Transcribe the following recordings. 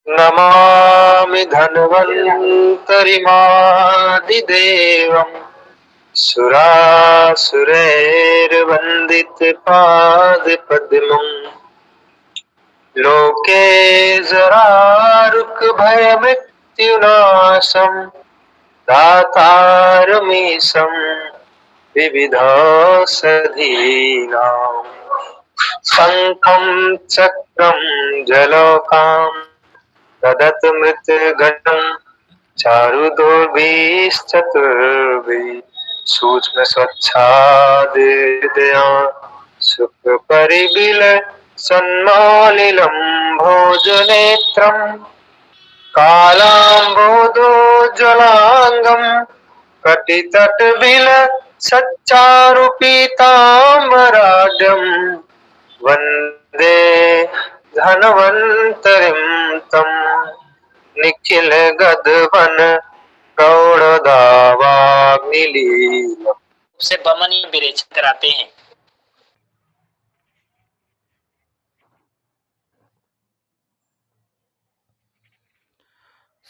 नमामि धन्वन्तरिमादिदेवम् सुरासुरैर्वन्दितपादपद्मम् लोके जरारुकभयमृत्युनाशम् दातारमीशं विविधौषधीनाम् शङ्खं चक्रं जलौकां ददतमृतघटं चारुदोर्भिश्चतुर्भिः सूक्ष्मस्वच्छादिदया सुखपरिबिलसन्मालिलं भोजनेत्रम् कालाम्बोदोज्ज्वलाङ्गं कटितटविलसच्चारुपीताम्बराढ्यं वन्दे धन्वन्तरिं तं निखिलगगन प्रौढदावाग्निलीलम् से बमन विरेचन कराते हैं।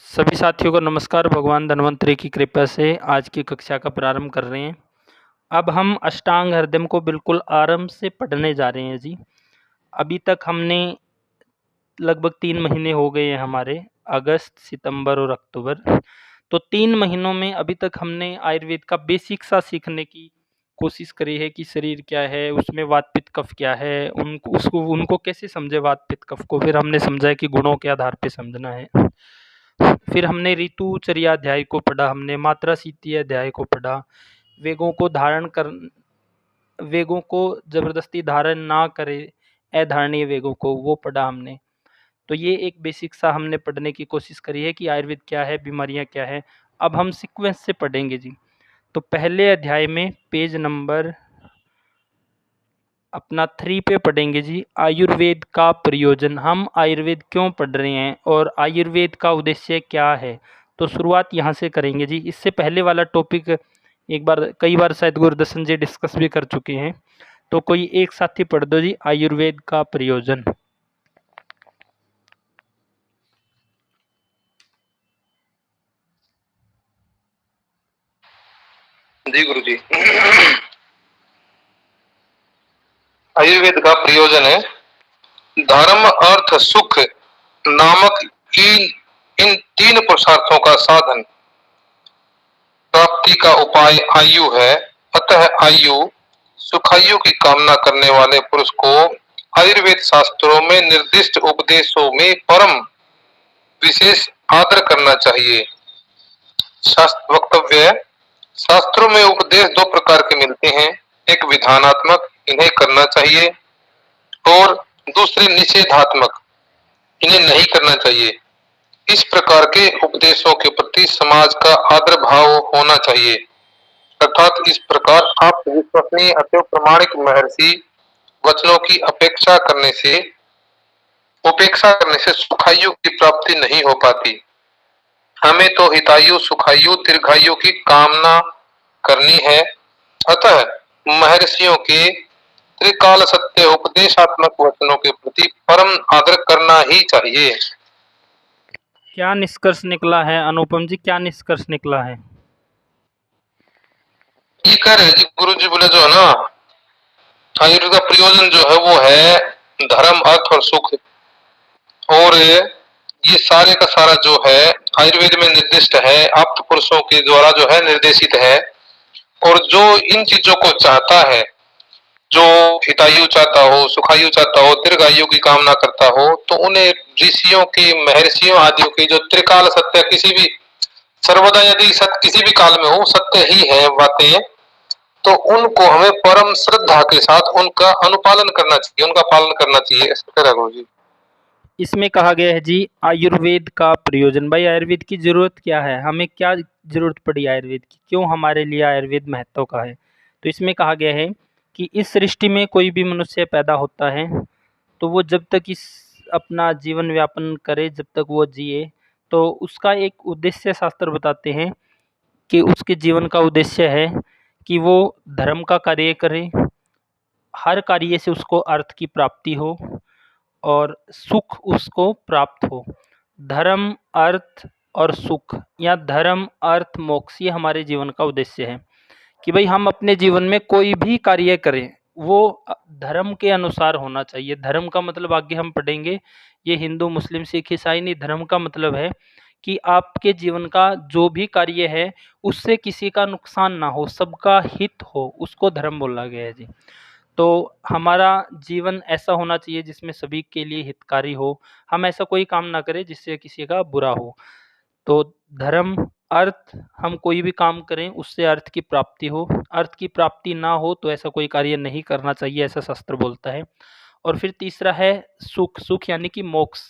सभी साथियों को नमस्कार। भगवान धन्वंतरि की कृपा से आज की कक्षा का प्रारंभ कर रहे हैं। अब हम अष्टांग हृदय को बिल्कुल आरंभ से पढ़ने जा रहे हैं जी। अभी तक हमने लगभग 3 महीने हो गए हैं हमारे, अगस्त, सितंबर और अक्टूबर। तो 3 महीनों में अभी तक हमने आयुर्वेद का बेसिक सा सीखने की कोशिश करी है कि शरीर क्या है, उसमें वात पित्त कफ क्या है, उनको कैसे समझे वात पित्त कफ को। फिर हमने समझा कि गुणों के आधार पे समझना है। फिर हमने ऋतुचर्या अध्याय को पढ़ा, हमने मात्रा शीतीय अध्याय को पढ़ा, वेगों को जबरदस्ती धारण ना करे, अधारणीय वेगों को, वो पढ़ा हमने। तो ये एक बेसिक सा हमने पढ़ने की कोशिश करी है कि आयुर्वेद क्या है, बीमारियां क्या है। अब हम सीक्वेंस से पढ़ेंगे जी। तो पहले अध्याय में पेज नंबर अपना 3 पे पढ़ेंगे जी, आयुर्वेद का प्रयोजन। हम आयुर्वेद क्यों पढ़ रहे हैं और आयुर्वेद का उद्देश्य क्या है, तो शुरुआत यहाँ से करेंगे जी। इससे पहले वाला टॉपिक कई बार शायद गुरुदर्शन जी डिस्कस भी कर चुके हैं। तो कोई एक साथी पढ़ दो जी, आयुर्वेद का प्रयोजन। जी गुरु जी। आयुर्वेद का प्रयोजन है धर्म अर्थ सुख नामक इन 3 पुरुषार्थों का साधन प्राप्ति का उपाय आयु है। अतः आयु सुखायु की कामना करने वाले पुरुष को आयुर्वेद शास्त्रों में निर्दिष्ट उपदेशों में परम विशेष आदर करना चाहिए। शास्त्र वक्तव्य। शास्त्रों में उपदेश 2 प्रकार के मिलते हैं, एक विधानात्मक, इन्हें करना चाहिए, और दूसरे निषेधात्मक, इन्हें नहीं करना चाहिए। इस प्रकार के उपदेशों के प्रति समाज का आदर भाव होना चाहिए। अर्थात इस प्रकार आप विश्वसनीय अथवा प्रमाणिक महर्षि वचनों की उपेक्षा करने से सुखायु की प्राप्ति नहीं हो पाती। हमें तो हितायु सुखायु दीर्घायु की कामना करनी है। अतः महर्षियों के त्रिकाल सत्य उपदेशात्मक वचनों के प्रति परम आदर करना ही चाहिए। क्या निष्कर्ष निकला है अनुपम जी, क्या निष्कर्ष निकला है? ये कह रहे जी, गुरु जी बोले जो है ना, आयुर्वेद का प्रयोजन जो है वो है धर्म अर्थ और सुख, और ये सारे का सारा जो है आयुर्वेद में निर्दिष्ट है, आप्त पुरुषों के द्वारा जो है निर्देशित है। और जो इन चीजों को चाहता है, जो हितायु चाहता हो, सुखायु चाहता हो, दीर्घायु की कामना करता हो, तो उन्हें ऋषियों की, महर्षियों आदियों की जो त्रिकाल सत्य, किसी भी सर्वदा यदि सत्य किसी भी काल में हो सत्य ही है बातें, तो उनको हमें परम श्रद्धा के साथ उनका अनुपालन करना चाहिए, उनका पालन करना चाहिए। ऐसा कह रहा गुरु जी। इसमें कहा गया है जी आयुर्वेद का प्रयोजन। भाई आयुर्वेद की जरूरत क्या है, हमें क्या जरूरत पड़ी आयुर्वेद की, क्यों हमारे लिए आयुर्वेद महत्व का है। तो इसमें कहा गया है कि इस सृष्टि में कोई भी मनुष्य पैदा होता है तो वो जब तक इस अपना जीवन व्यापन करे, जब तक वो जिए, तो उसका एक उद्देश्य शास्त्र बताते हैं कि उसके जीवन का उद्देश्य है कि वो धर्म का कार्य करे, हर कार्य से उसको अर्थ की प्राप्ति हो और सुख उसको प्राप्त हो। धर्म, अर्थ और सुख या धर्म, अर्थ, मोक्ष ये हमारे जीवन का उद्देश्य है कि भाई हम अपने जीवन में कोई भी कार्य करें वो धर्म के अनुसार होना चाहिए। धर्म का मतलब आगे हम पढ़ेंगे, ये हिंदू, मुस्लिम, सिख, ईसाई नहीं, धर्म का मतलब है कि आपके जीवन का जो भी कार्य है उससे किसी का नुकसान ना हो, सबका हित हो, उसको धर्म बोला गया है जी। तो हमारा जीवन ऐसा होना चाहिए जिसमें सभी के लिए हितकारी हो, हम ऐसा कोई काम ना करें जिससे किसी का बुरा हो। तो धर्म, अर्थ, हम कोई भी काम करें उससे अर्थ की प्राप्ति हो, अर्थ की प्राप्ति ना हो तो ऐसा कोई कार्य नहीं करना चाहिए, ऐसा शास्त्र बोलता है। और फिर तीसरा है सुख, सुख यानी कि मोक्ष,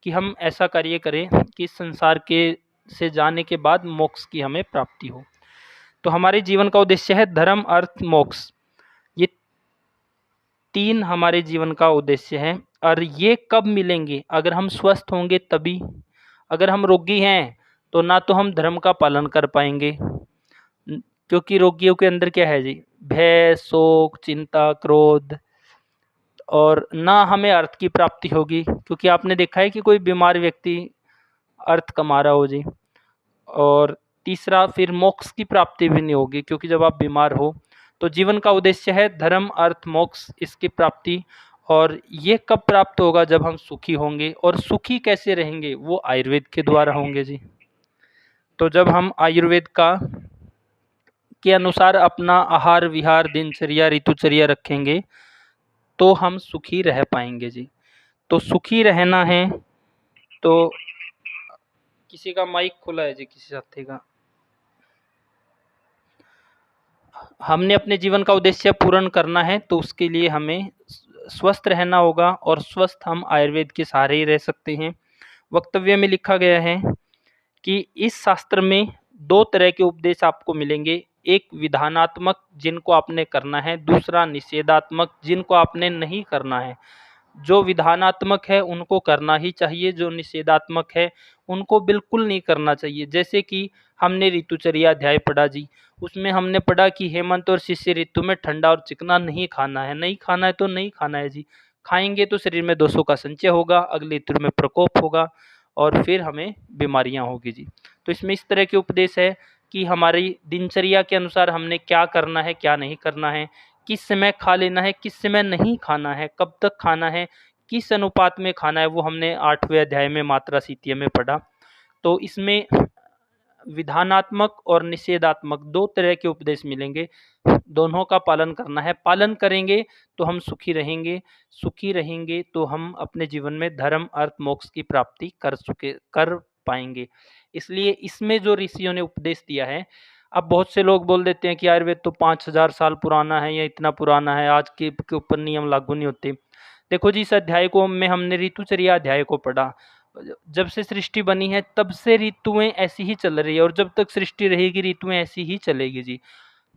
कि हम ऐसा कार्य करें कि संसार के से जाने के बाद मोक्ष की हमें प्राप्ति हो। तो हमारे जीवन का उद्देश्य है धर्म, अर्थ, मोक्ष, ये 3 हमारे जीवन का उद्देश्य है। और ये कब मिलेंगे? अगर हम स्वस्थ होंगे तभी। अगर हम रोगी हैं तो ना तो हम धर्म का पालन कर पाएंगे, क्योंकि रोगियों के अंदर क्या है जी, भय, शोक, चिंता, क्रोध, और ना हमें अर्थ की प्राप्ति होगी, क्योंकि आपने देखा है कि कोई बीमार व्यक्ति अर्थ कमा रहा हो जी। और तीसरा फिर मोक्ष की प्राप्ति भी नहीं होगी, क्योंकि जब आप बीमार हो तो जीवन का उद्देश्य है धर्म, अर्थ, मोक्ष, इसकी प्राप्ति। और ये कब प्राप्त होगा? जब हम सुखी होंगे। और सुखी कैसे रहेंगे? वो आयुर्वेद के द्वारा होंगे जी। तो जब हम आयुर्वेद के अनुसार अपना आहार विहार, दिनचर्या, ऋतुचर्या रखेंगे तो हम सुखी रह पाएंगे जी। तो सुखी रहना है तो किसी का माइक खुला है जी, किसी साथी का। हमने अपने जीवन का उद्देश्य पूर्ण करना है तो उसके लिए हमें स्वस्थ रहना होगा, और स्वस्थ हम आयुर्वेद के सहारे ही रह सकते हैं। वक्तव्य में लिखा गया है कि इस शास्त्र में 2 तरह के उपदेश आपको मिलेंगे, एक विधानात्मक जिनको आपने करना है, दूसरा निषेधात्मक जिनको आपने नहीं करना है। जो विधानात्मक है उनको करना ही चाहिए, जो निषेधात्मक है उनको बिल्कुल नहीं करना चाहिए। जैसे कि हमने ऋतुचर्या अध्याय पढ़ा जी, उसमें हमने पढ़ा कि हेमंत और शिशिर ऋतु में ठंडा और चिकना नहीं खाना है। नहीं खाना है तो नहीं खाना है जी, खाएंगे तो शरीर में दोषों का संचय होगा, अगले ऋतु में प्रकोप होगा और फिर हमें बीमारियां होगी जी। तो इसमें इस तरह के उपदेश है कि हमारी दिनचर्या के अनुसार हमने क्या करना है, क्या नहीं करना है, किस समय खा लेना है, किस समय नहीं खाना है, कब तक खाना है, किस अनुपात में खाना है, वो हमने 8वें अध्याय में मात्रा सीतिया में पढ़ा। तो इसमें विधानात्मक और निषेधात्मक 2 तरह के उपदेश मिलेंगे, दोनों का पालन करना है। पालन करेंगे तो हम सुखी रहेंगे, सुखी रहेंगे तो हम अपने जीवन में धर्म, अर्थ, मोक्ष की प्राप्ति कर पाएंगे। इसलिए इसमें जो ऋषियों ने उपदेश दिया है, अब बहुत से लोग बोल देते हैं कि आयुर्वेद तो 5000 साल पुराना है या इतना पुराना है, आज के ऊपर नियम लागू नहीं होते। देखो जी, इस अध्याय को में हमने ऋतुचर्या अध्याय को पढ़ा। जब से सृष्टि बनी है तब से ऋतुएं ऐसी ही चल रही है, और जब तक सृष्टि रहेगी ऋतुएं ऐसी ही चलेगी जी।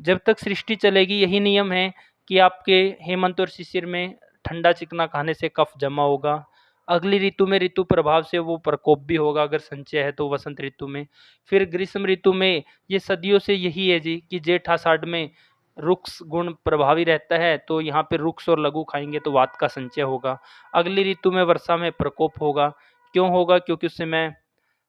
जब तक सृष्टि चलेगी यही नियम है कि आपके हेमंत और शिशिर में ठंडा चिकना खाने से कफ जमा होगा, अगली ऋतु में ऋतु प्रभाव से वो प्रकोप भी होगा, अगर संचय है तो वसंत ऋतु में। फिर ग्रीष्म ऋतु में ये सदियों से यही है जी कि जेठ आषाढ़ में रुक्ष गुण प्रभावी रहता है, तो यहाँ पे रुक्ष और लघु खाएंगे तो वात का संचय होगा। अगली ऋतु में वर्षा में प्रकोप होगा। क्यों होगा? क्योंकि उस समय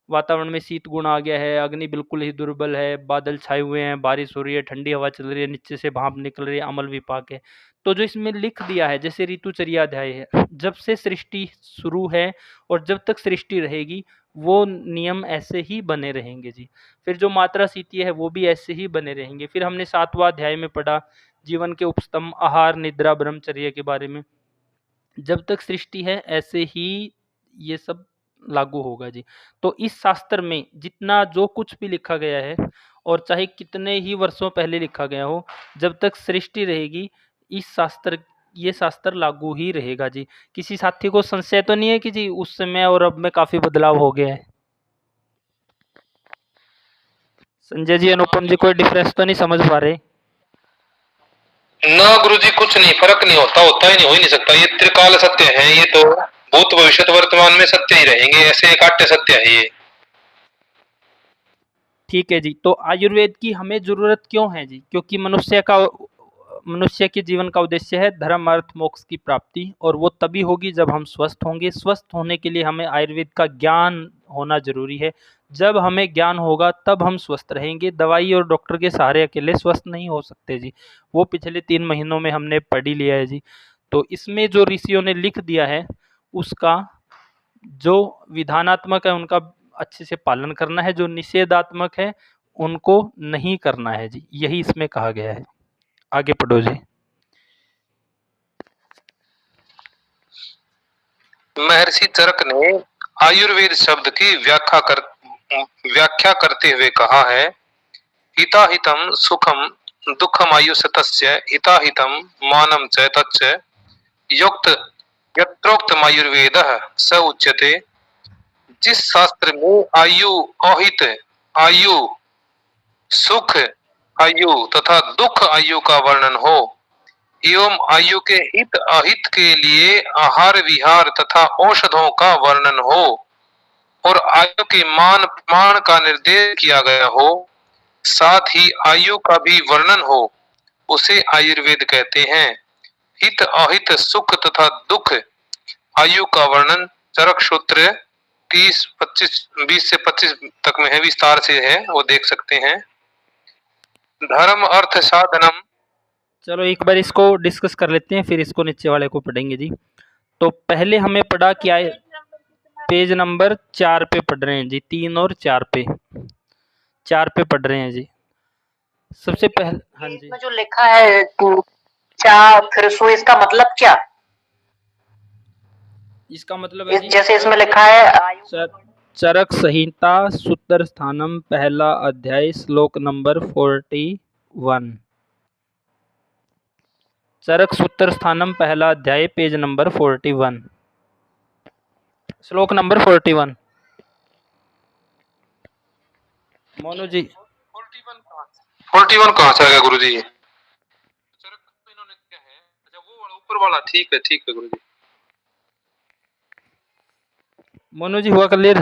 वातावरण में शीत गुण आ गया है, अग्नि बिल्कुल ही दुर्बल है, बादल छाए हुए हैं, बारिश हो रही है, ठंडी हवा चल रही है, नीचे से भाप निकल रही है, अमल विपाक है। तो जो इसमें लिख दिया है, जैसे ऋतुचर्या अध्याय है, जब से सृष्टि शुरू है और जब तक सृष्टि रहेगी वो नियम ऐसे ही बने रहेंगे जी। फिर जो मात्रा सीती है वो भी ऐसे ही बने रहेंगे। फिर हमने 7वां अध्याय में पढ़ा जीवन के उपस्तंभ आहार, निद्रा, ब्रह्मचर्य के बारे में। जब तक सृष्टि है ऐसे ही ये सब लागू होगा जी। तो इस शास्त्र में जितना जो कुछ भी लिखा गया है, और चाहे कितने ही वर्षों पहले लिखा गया हो, जब तक सृष्टि रहेगी ये शास्त्र लागू ही रहेगा जी। किसी साथी को संशय तो नहीं है कि जी उस समय और अब में काफी बदलाव हो गया है? संजय जी, अनुपम जी, कोई डिफरेंस तो नहीं समझ पा रहे? ना गुरुजी, कुछ नहीं, फर्क नहीं होता, होता ही नहीं, हो ही नहीं सकता। ये त्रिकाल सत्य है, ये तो भूत भविष्य वर्तमान में सत्य ही रहेंगे, ऐसे एकाट्य सत्य है ये। ठीक है जी। तो आयुर्वेद की हमें जरूरत क्यों है जी? क्योंकि मनुष्य का मनुष्य के जीवन का उद्देश्य है धर्म अर्थ मोक्ष की प्राप्ति, और वो तभी होगी जब हम स्वस्थ होंगे। स्वस्थ होने के लिए हमें आयुर्वेद का ज्ञान होना जरूरी है। जब हमें ज्ञान होगा तब हम स्वस्थ रहेंगे। दवाई और डॉक्टर के सहारे अकेले स्वस्थ नहीं हो सकते जी, वो पिछले 3 महीनों में हमने पढ़ ही लिया है जी। तो इसमें जो ऋषियों ने लिख दिया है उसका जो विधानात्मक है उनका अच्छे से पालन करना है, जो निषेधात्मक है उनको नहीं करना है जी, यही इसमें कहा गया है। आगे पढ़ो जी। महर्षि चरक ने आयुर्वेद शब्द की व्याख्या करते हुए कहा है, हिताहितम सुखम दुखम आयुषतस्य हिताहितम मानम च तच्च युक्त यत्रोक्तम आयुर्वेदः स उच्यते। जिस शास्त्र में आयु अहित आयु सुख आयु तथा दुख आयु का वर्णन हो एवं आयु के हित अहित के लिए आहार विहार तथा औषधों का वर्णन हो और आयु के मान प्रमाण का निर्देश किया गया हो, साथ ही आयु का भी वर्णन हो, उसे आयुर्वेद कहते हैं। हित अहित सुख तथा दुख आयु का वर्णन चरक सूत्र 20 से 25 तक में है, विस्तार से है, वो देख सकते हैं। धर्म अर्थ साधनम। चलो एक बार इसको डिस्कस कर लेते हैं, फिर इसको नीचे वाले को पढ़ेंगे जी। तो पहले हमें पढ़ा कि आए पेज नंबर 4 पे पढ़ रहे हैं जी, 3 और 4 पे, 4 पे पढ़ रहे हैं जी। सबसे पहले हाँ जी, इसमें जो लिखा है फिर सो इसका मतलब क्या? इसका मतलब है जी, जैसे इसमें लिखा है चरक संहिता सूत्र स्थानम पहला अध्याय श्लोक नंबर 41। चरक सूत्र स्थानम पहला अध्याय पेज नंबर 41 श्लोक नंबर 41। मोनू जी 41 कहाँ से आ गया गुरु जी? इन्होंने क्या है, अच्छा वो वाला ऊपर वाला, ठीक है गुरु जी। मोनू जी हुआ क्लियर?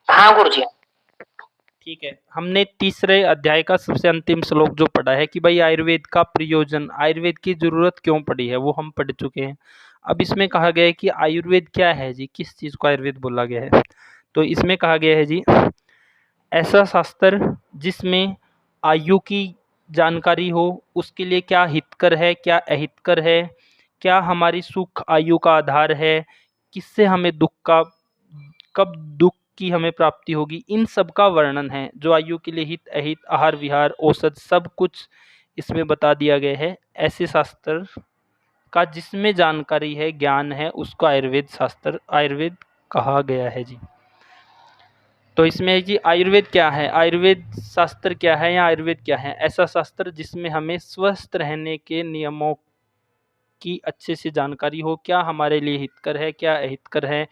हाँ गुरु जी। ठीक है, हमने तीसरे अध्याय का सबसे अंतिम श्लोक जो पढ़ा है कि भाई आयुर्वेद का प्रयोजन, आयुर्वेद की जरूरत क्यों पड़ी है, वो हम पढ़ चुके हैं। अब इसमें कहा गया है कि आयुर्वेद क्या है जी, किस चीज़ को आयुर्वेद बोला गया है। तो इसमें कहा गया है जी, ऐसा शास्त्र जिसमें आयु की जानकारी हो, उसके लिए क्या हितकर है क्या अहितकर है, क्या हमारी सुख आयु का आधार है, किससे हमें दुख का, कब दुख की हमें प्राप्ति होगी, इन सब का वर्णन है। जो आयु के लिए हित अहित आहार विहार औषध सब कुछ इसमें बता दिया गया है। ऐसे शास्त्र का जिसमें जानकारी है ज्ञान है उसको आयुर्वेद कहा गया है जी। तो इसमें है कि आयुर्वेद क्या है, आयुर्वेद शास्त्र क्या है या आयुर्वेद क्या है? ऐसा शास्त्र जिसमें हमें स्वस्थ रहने के नियमों की अच्छे से जानकारी हो, क्या हमारे लिए हितकर है क्या अहितकर है,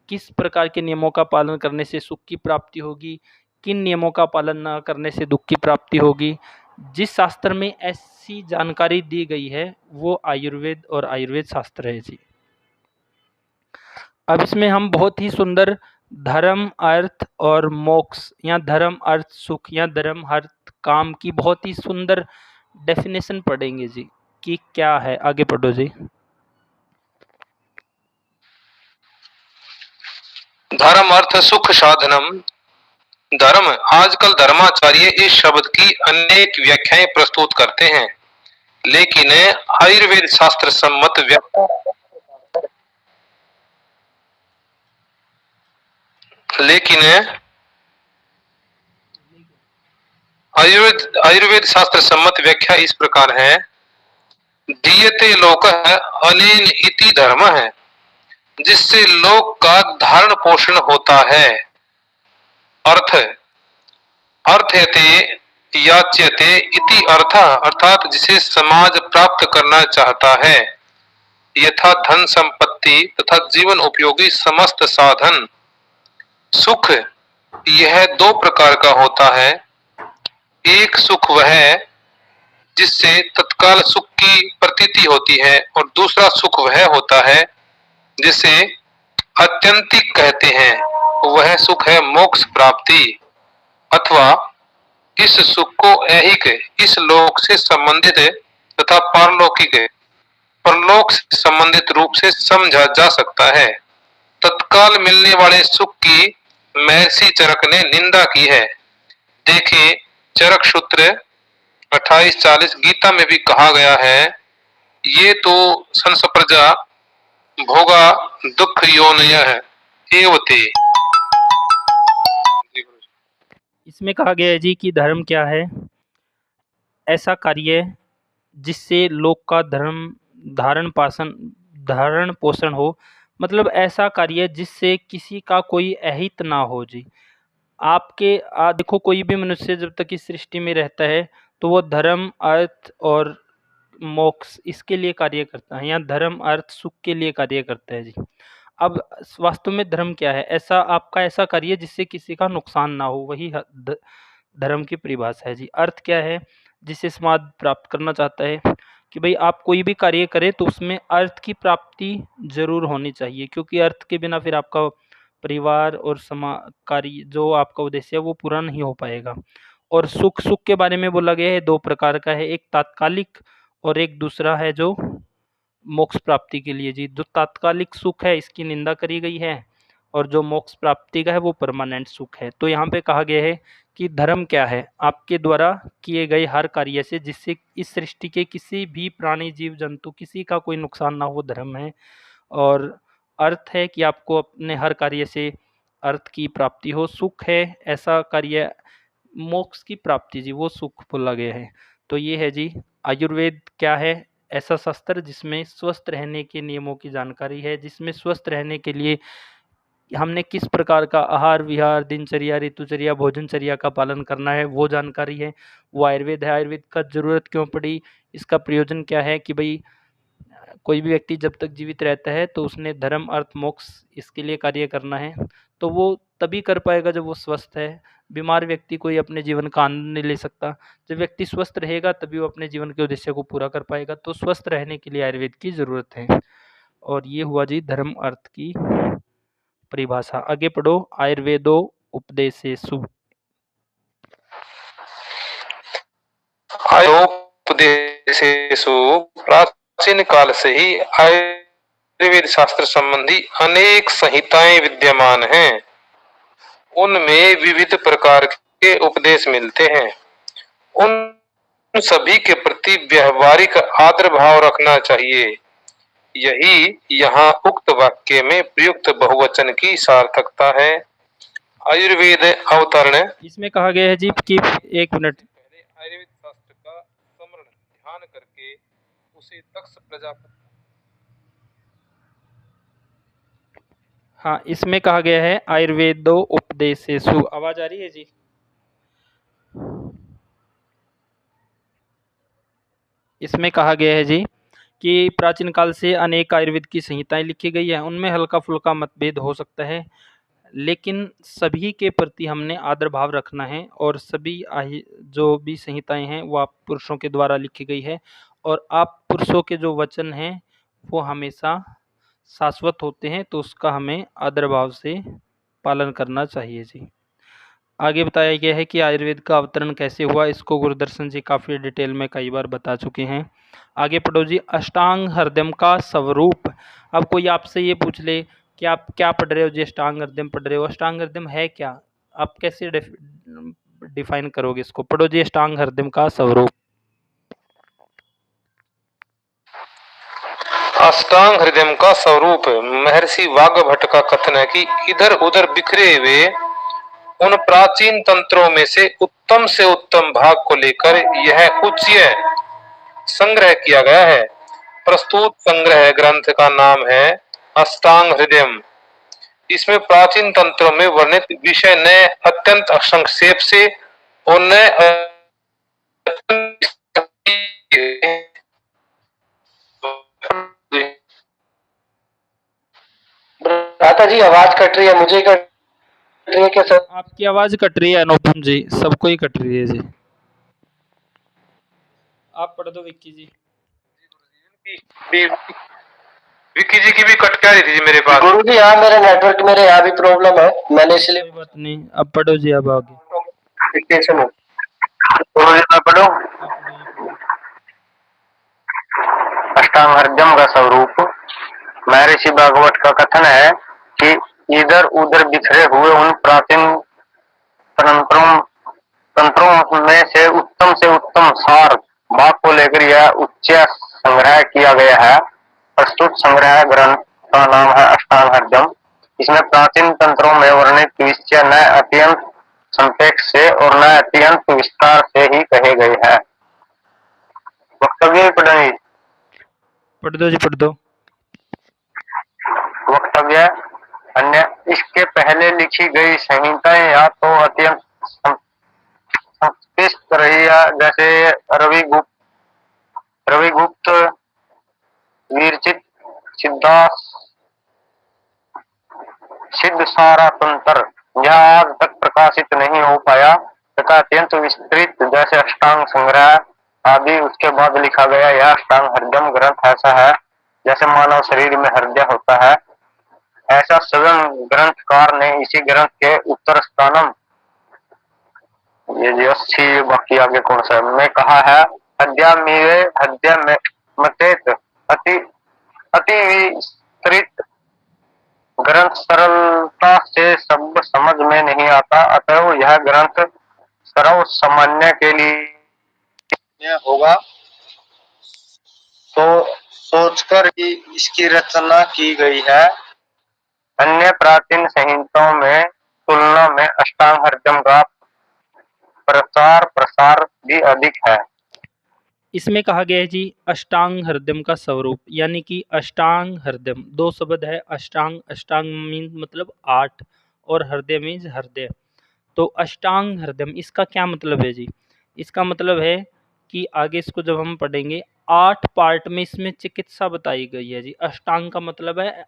किस प्रकार के नियमों का पालन करने से सुख की प्राप्ति होगी, किन नियमों का पालन न करने से दुख की प्राप्ति होगी। जिस शास्त्र में ऐसी जानकारी दी गई है वो आयुर्वेद और आयुर्वेद शास्त्र है जी। अब इसमें हम बहुत ही सुंदर धर्म अर्थ और मोक्ष या धर्म अर्थ सुख या धर्म अर्थ काम की बहुत ही सुंदर डेफिनेशन पढ़ेंगे जी कि क्या है। आगे पढ़ो जी। धर्म अर्थ सुख साधनम। धर्म, आजकल धर्माचार्य इस शब्द की अनेक व्याख्याएं प्रस्तुत करते हैं, लेकिन आयुर्वेद शास्त्र सम्मत व्याख्या आयुर्वेद शास्त्र सम्मत व्याख्या इस प्रकार है, दीयते लोकः अनेन इति धर्म है, जिससे लोक का धारण पोषण होता है। अर्थयते याच्यते इति अर्थ, अर्थात जिसे समाज प्राप्त करना चाहता है, यथा धन संपत्ति तथा जीवन उपयोगी समस्त साधन। सुख यह 2 प्रकार का होता है। एक सुख वह है जिससे तत्काल सुख की प्रतीति होती है, और दूसरा सुख वह होता है जिसे आत्यंतिक कहते हैं। वह सुख है मोक्ष प्राप्ति अथवा इस सुख को ऐहिक इस लोक से संबंधित तथा पारलौकिक परलोक से संबंधित रूप से समझा जा सकता है। तत्काल मिलने वाले सुख की महर्षि चरक ने निंदा की है। देखें चरक सूत्र 28-40 गीता में भी कहा गया है, ये तो संसप्रजा भोगा दुख योनयः एवते। इसमें कहा गया है जी कि धर्म क्या है? ऐसा कार्य जिससे लोक का धारण पोषण हो, मतलब ऐसा कार्य जिससे किसी का कोई अहित ना हो जी। आपके देखो कोई भी मनुष्य जब तक इस सृष्टि में रहता है तो वो धर्म, अर्थ और मोक्ष इसके लिए कार्य करता है, या धर्म, अर्थ, सुख के लिए कार्य करता है जी। अब वास्तव में धर्म क्या है? ऐसा आपका ऐसा कार्य जिससे किसी का नुकसान ना हो, वही धर्म की परिभाषा है जी। अर्थ क्या है? जिससे समाज प्राप्त करना चाहता है कि भाई आप कोई भी कार्य करें तो उसमें अर्थ की प्राप्ति जरूर होनी चाहिए, क्योंकि अर्थ के बिना फिर आपका परिवार और कार्य जो आपका उद्देश्य है वो पूरा नहीं हो पाएगा। और सुख के बारे में बोला गया है, दो प्रकार का है, एक तात्कालिक और एक दूसरा है जो मोक्ष प्राप्ति के लिए जी। जो तात्कालिक सुख है इसकी निंदा करी गई है, और जो मोक्ष प्राप्ति का है वो परमानेंट सुख है। तो यहाँ पे कहा गया है कि धर्म क्या है? आपके द्वारा किए गए हर कार्य से जिससे इस सृष्टि के किसी भी प्राणी, जीव जंतु, किसी का कोई नुकसान ना हो, वो धर्म है। और अर्थ है कि आपको अपने हर कार्य से अर्थ की प्राप्ति हो। सुख है ऐसा कार्य, मोक्ष की प्राप्ति जी, वो सुख बोला गया है। तो ये है जी आयुर्वेद क्या है? ऐसा शास्त्र जिसमें स्वस्थ रहने के नियमों की जानकारी है, जिसमें स्वस्थ रहने के लिए हमने किस प्रकार का आहार विहार, दिनचर्या, ऋतुचर्या, भोजनचर्या का पालन करना है वो जानकारी है, वो आयुर्वेद है। आयुर्वेद का ज़रूरत क्यों पड़ी, इसका प्रयोजन क्या है कि भाई कोई भी व्यक्ति जब तक जीवित रहता है तो उसने धर्म, अर्थ, मोक्ष इसके लिए कार्य करना है, तो वो तभी कर पाएगा जब वो स्वस्थ है। बीमार व्यक्ति कोई अपने जीवन का आनंद नहीं ले सकता। जब व्यक्ति स्वस्थ रहेगा तभी वो अपने जीवन के उद्देश्य को पूरा कर पाएगा। तो स्वस्थ रहने के लिए आयुर्वेद की ज़रूरत है। और ये हुआ जी धर्म अर्थ की परिभाषा। आगे पढ़ो। आयुर्वेदो उपदेशेषु। आयुर्वेदेशेषु प्राचीन काल से ही आयुर्वेद शास्त्र संबंधी अनेक संहिताएं विद्यमान हैं। उनमें विविध प्रकार के उपदेश मिलते हैं। उन सभी के प्रति व्यवहारिक आदर भाव रखना चाहिए। यही यहाँ उक्त वाक्य में प्रयुक्त बहुवचन की सार्थकता है। आयुर्वेद अवतरण। इसमें कहा गया है जी कि एक मिनट, आयुर्वेद शास्त्र का स्मरण ध्यान करके उसे दक्ष प्रजापति। हाँ, इसमें कहा गया है आयुर्वेदो उपदेशेषु। आवाज आ रही है जी? इसमें कहा गया है जी कि प्राचीन काल से अनेक आयुर्वेद की संहिताएं लिखी गई है। उनमें हल्का फुल्का मतभेद हो सकता है, लेकिन सभी के प्रति हमने आदर भाव रखना है। और सभी जो भी संहिताएं हैं वो आप पुरुषों के द्वारा लिखी गई है, और आप पुरुषों के जो वचन हैं वो हमेशा शाश्वत होते हैं, तो उसका हमें आदर भाव से पालन करना चाहिए जी। आगे बताया गया है कि आयुर्वेद का अवतरण कैसे हुआ, इसको गुरुदर्शन जी काफ़ी डिटेल में कई बार बता चुके हैं। आगे पढ़ो जी। अष्टांग हृदय का स्वरूप। अब कोई आपसे ये पूछ ले कि आप क्या पढ़ रहे हो जी, अष्टांग हृदय पढ़ रहे हो, अष्टांग हृदय है क्या? आप कैसे डिफाइन करोगे इसको? पढ़ो जी। अष्टांग हृदय का स्वरूप। अष्टांग हृदय का स्वरूप। महर्षि वाग्भट का कथन है कि इधर उधर बिखरे हुए उन प्राचीन तंत्रों में से उत्तम भाग को लेकर यह उच्च संग्रह किया गया है। प्रस्तुत संग्रह ग्रंथ का नाम है अष्टांग हृदय। इसमें प्राचीन तंत्रों में वर्णित विषय न अत्यंत संक्षेप से और न भ्राता जी आवाज कट रही है, मुझे कट रही है क्या सर? आपकी आवाज कट रही है अनुपम जी, सबको ही कट रही है जी। आप पढ़ दो विक्की जी। विक्की जी की भी कट क्या रही थी मेरे पास। गुरु जी हाँ, मेरे नेटवर्क मेरे यहाँ भी प्रॉब्लम है, मैंने इसलिए। कोई बात नहीं, अब पढ़ो जी। अब आगे डिक्टेशन हो। मैं पढ़ूं? अष्टांग हृदयम का स्वरूप। महर्षि भागवत का कथन है कि इधर उधर बिखरे हुए उन प्राचीन तंत्रों तंत्रों में से उत्तम सार भाग को लेकर यह उच्च संग्रह किया गया है। प्रस्तुत संग्रह ग्रंथ का नाम है अष्टांग हृदयम। इसमें प्राचीन तंत्रों में वर्णित विषय न अत्यंत संक्षेप से और न अत्यंत विस्तार से ही कहे गए हैं। वक्तव्य पढ़ेंगे। पढ़ दो जी, पढ़ दो। वक्तव्य अन्य इसके पहले लिखी गई संहिताएं या तो अत्यंत संक्षिप्त रही है, जैसे रविगुप्त, वीरचित, सिद्धास, सिद्ध सारा तंत्र यह आज तक प्रकाशित नहीं हो पाया, तथा अत्यंत विस्तृत जैसे अष्टांग संग्रह आदि उसके बाद लिखा गया यह अष्टांग हृदयम ग्रंथ ऐसा है जैसे मानव शरीर में हृदय होता है। ऐसा स्वयं ग्रंथकार ने इसी ग्रंथ के उत्तर स्थानम, ये जो 80 बाकी आगे कौन सा में कहा है, हृदय में मतेत अति अति विस्तृत ग्रंथ सरलता से सब समझ में नहीं आता, अतः यह ग्रंथ सर्व सामान्य के लिए होगा तो सोचकर ही इसकी रचना की गई है। अन्य प्राचीन संहिताओं में तुलना में अष्टांग हृदयम का प्रचार प्रसार भी अधिक है। इसमें कहा गया है जी अष्टांग हृदयम का स्वरूप, यानी कि अष्टांग हृदयम दो शब्द है। अष्टांग, अष्टांग मीन मतलब 8 और हृदय मीन्स हृदय। तो अष्टांग हृदयम इसका क्या मतलब है जी? इसका मतलब है कि आगे इसको जब हम पढ़ेंगे 8 पार्ट में इसमें चिकित्सा बताई गई है जी। अष्टांग का मतलब है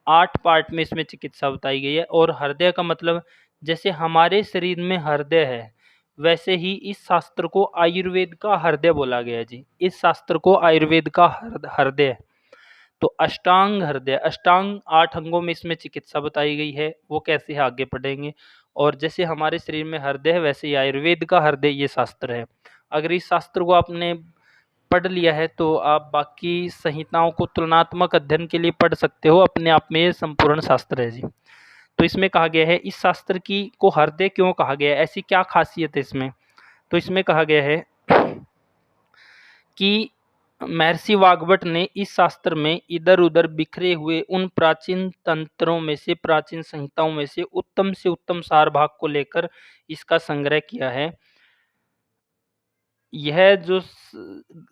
8 पार्ट में इसमें चिकित्सा बताई गई है। और हृदय का मतलब जैसे हमारे शरीर में हृदय है, वैसे ही इस शास्त्र को आयुर्वेद का हृदय बोला गया है जी। इस शास्त्र को आयुर्वेद का हृदय। तो अष्टांग हृदय, अष्टांग 8 अंगों में इसमें चिकित्सा बताई गई है, वो कैसे है आगे पढ़ेंगे। और जैसे हमारे शरीर में हृदय है, वैसे ही आयुर्वेद का हृदय ये शास्त्र है। अगर इस शास्त्र को आपने पढ़ लिया है तो आप बाकी संहिताओं को तुलनात्मक अध्ययन के लिए पढ़ सकते हो। अपने आप में ये संपूर्ण शास्त्र है जी। तो इसमें कहा गया है इस शास्त्र की को हृदय क्यों कहा गया है, ऐसी क्या खासियत है इसमें? तो इसमें कहा गया है कि महर्षि वाग्भट ने इस शास्त्र में इधर उधर बिखरे हुए उन प्राचीन तंत्रों में से, प्राचीन संहिताओं में से उत्तम सार भाग को लेकर इसका संग्रह किया है। यह जो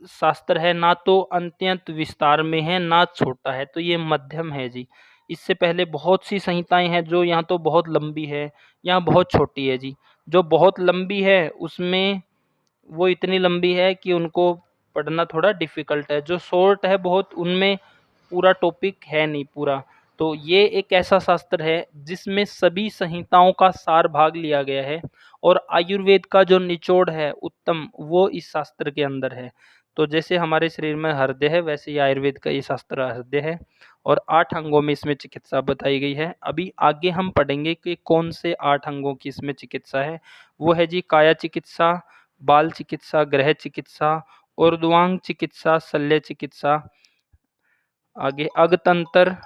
शास्त्र है ना तो अत्यंत विस्तार में है ना छोटा है, तो ये मध्यम है जी। इससे पहले बहुत सी संहिताएं हैं जो यहाँ तो बहुत लंबी है, यहाँ बहुत छोटी है जी। जो बहुत लंबी है उसमें वो इतनी लंबी है कि उनको पढ़ना थोड़ा डिफ़िकल्ट है। जो शॉर्ट है बहुत, उनमें पूरा टॉपिक है नहीं पूरा। तो ये एक ऐसा शास्त्र है जिसमें सभी संहिताओं का सार भाग लिया गया है और आयुर्वेद का जो निचोड़ है उत्तम, वो इस शास्त्र के अंदर है। तो जैसे हमारे शरीर में हृदय है, वैसे ही आयुर्वेद का ये शास्त्र हृदय है और 8 अंगों में इसमें चिकित्सा बताई गई है। अभी आगे हम पढ़ेंगे कि कौन से 8 अंगों की इसमें चिकित्सा है। वो है जी काया चिकित्सा, बाल चिकित्सा, गृह चिकित्सा, ऊर्ध्वांग चिकित्सा, शल्य चिकित्सा, आगे अगतंत्र,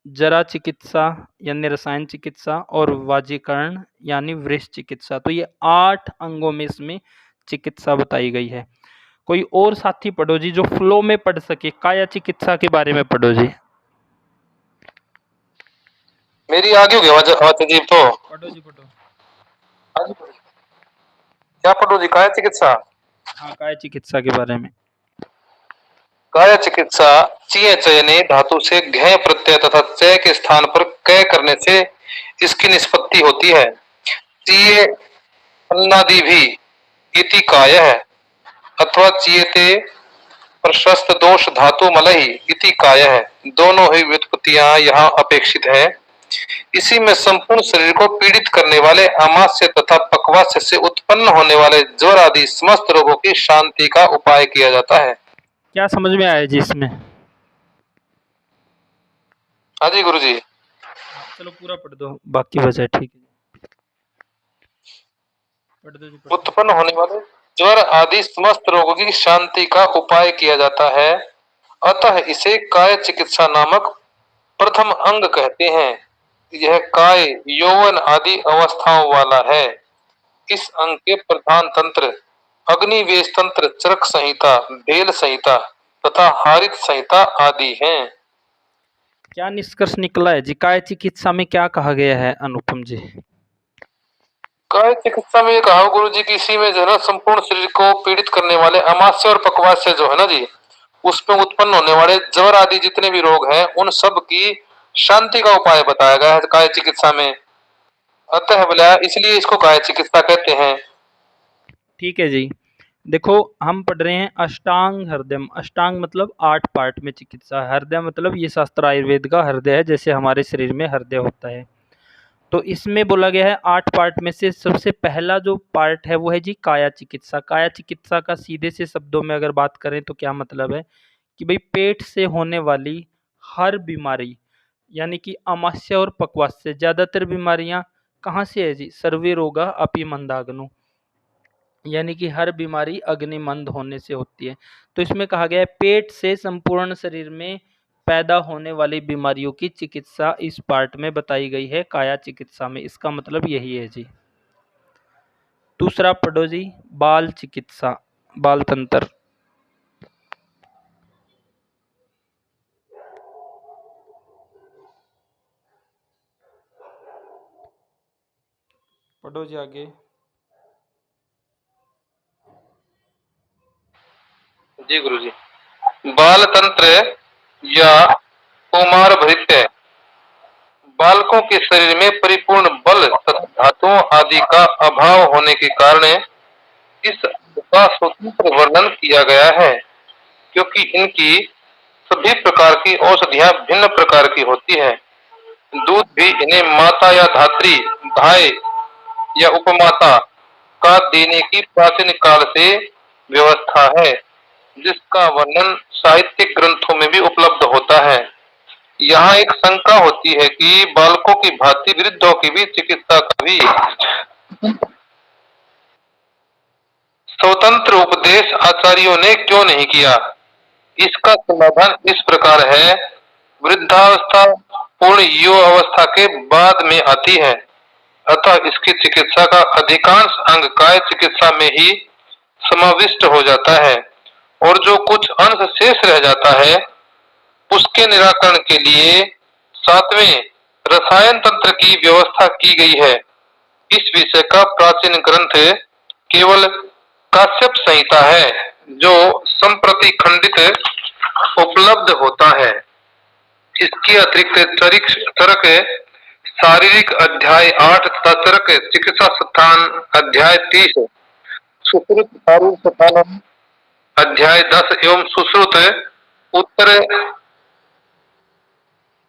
जरा चिकित्सा यानी रसायन चिकित्सा और वाजीकरण यानी वृष चिकित्सा। तो ये 8 अंगों में इसमें चिकित्सा बताई गई है। कोई और साथी पढ़ो जी जो फ्लो में पढ़ सके, काया चिकित्सा के बारे में पढ़ो जी। मेरी आगे हो गया आवाज अजीब तो। पढ़ो जी, पढ़ो। क्या पढ़ो जी? काय चिकित्सा। हाँ, काया चिकित्सा के बारे में। काय चिकित्सा चीय चयने धातु से घय प्रत्यय तथा चय के स्थान पर कय करने से इसकी निष्पत्ति होती है। चीय अन्नादि भी इति काय है अथवा चीयते प्रशस्त दोष धातु मलही इति काय है। दोनों ही व्युत्पत्तियां यहाँ अपेक्षित है। इसी में संपूर्ण शरीर को पीड़ित करने वाले अमास्य तथा पक्वास्य से उत्पन्न होने वाले ज्वर आदि समस्त रोगों की शांति का उपाय किया जाता है। क्या समझ में आया जी इसमें? हाँ जी गुरु जी। चलो पूरा पढ़ दो, बाकी बचा है, ठीक है। उत्पन्न होने वाले ज्वर आदि समस्त रोगों की शांति का उपाय किया जाता है। अतः इसे काय चिकित्सा नामक प्रथम अंग कहते हैं। यह काय यौवन आदि अवस्थाओं वाला है। इस अंग के प्रधान तंत्र अग्निवेश तंत्र, चरक संहिता, बेल संहिता तथा हारित संहिता आदि हैं। क्या निष्कर्ष निकला है जी? काय चिकित्सा में क्या कहा गया है अनुपम जी? काय चिकित्सा में ये कहा गुरु जी की इसी में जो है ना संपूर्ण शरीर को पीड़ित करने वाले अमाशय और पकवास्य जो है ना जी, उसमें उत्पन्न होने वाले ज्वर आदि जितने भी रोग हैं उन सब की शांति का उपाय बताया गया है काय चिकित्सा में। अतः बोला इसलिए इसको काय चिकित्सा कहते हैं। ठीक है जी। देखो हम पढ़ रहे हैं अष्टांग हृदयम। अष्टांग मतलब 8 पार्ट में चिकित्सा। हृदय मतलब ये शास्त्र आयुर्वेद का हृदय है, जैसे हमारे शरीर में हृदय होता है। तो इसमें बोला गया है 8 पार्ट में से सबसे पहला जो पार्ट है वो है जी काया चिकित्सा। काया चिकित्सा का सीधे से शब्दों में अगर बात करें तो क्या मतलब है कि भाई पेट से होने वाली हर बीमारी, यानी कि आमाशय और पक्वास्य, ज़्यादातर बीमारियां कहाँ से है जी? सर्वे रोगा अपि मंदाग्नो, यानी कि हर बीमारी अग्निमंद होने से होती है। तो इसमें कहा गया है पेट से संपूर्ण शरीर में पैदा होने वाली बीमारियों की चिकित्सा इस पार्ट में बताई गई है काया चिकित्सा में। इसका मतलब यही है जी। दूसरा पढ़ो जी, बाल चिकित्सा, बाल तंत्र। पढ़ो जी आगे। जी गुरु जी, बाल तंत्र या कुमार भृत्य बालकों के शरीर में परिपूर्ण बल तथा धातुओं आदि का अभाव होने के कारण इस का स्वतंत्र वर्णन किया गया है, क्योंकि इनकी सभी प्रकार की औषधियां भिन्न प्रकार की होती है। दूध भी इन्हें माता या धात्री, भाई या उपमाता का देने की प्राचीन काल से व्यवस्था है, जिसका वर्णन साहित्यिक ग्रंथों में भी उपलब्ध होता है। यहाँ एक शंका होती है कि बालकों की भांति वृद्धों की भी चिकित्सा का भी स्वतंत्र उपदेश आचार्यों ने क्यों नहीं किया? इसका समाधान इस प्रकार है। वृद्धावस्था पूर्ण युवा अवस्था के बाद में आती है, अतः इसकी चिकित्सा का अधिकांश अंग काय चिकित्सा में ही समाविष्ट हो जाता है, और जो कुछ अंश शेष रह जाता है उसके निराकरण के लिए 7वें रसायन तंत्र की व्यवस्था की गई है। इस विषय का प्राचीन ग्रंथ केवल काश्यप संहिता है, जो संप्रति खंडित उपलब्ध होता है। इसके अतिरिक्त चरक शारीरिक अध्याय 8 तथा चरक चिकित्सा स्थान अध्याय 30, सुश्रुत शारीर स्थान अध्याय 10 एवं सुश्रुत उत्तर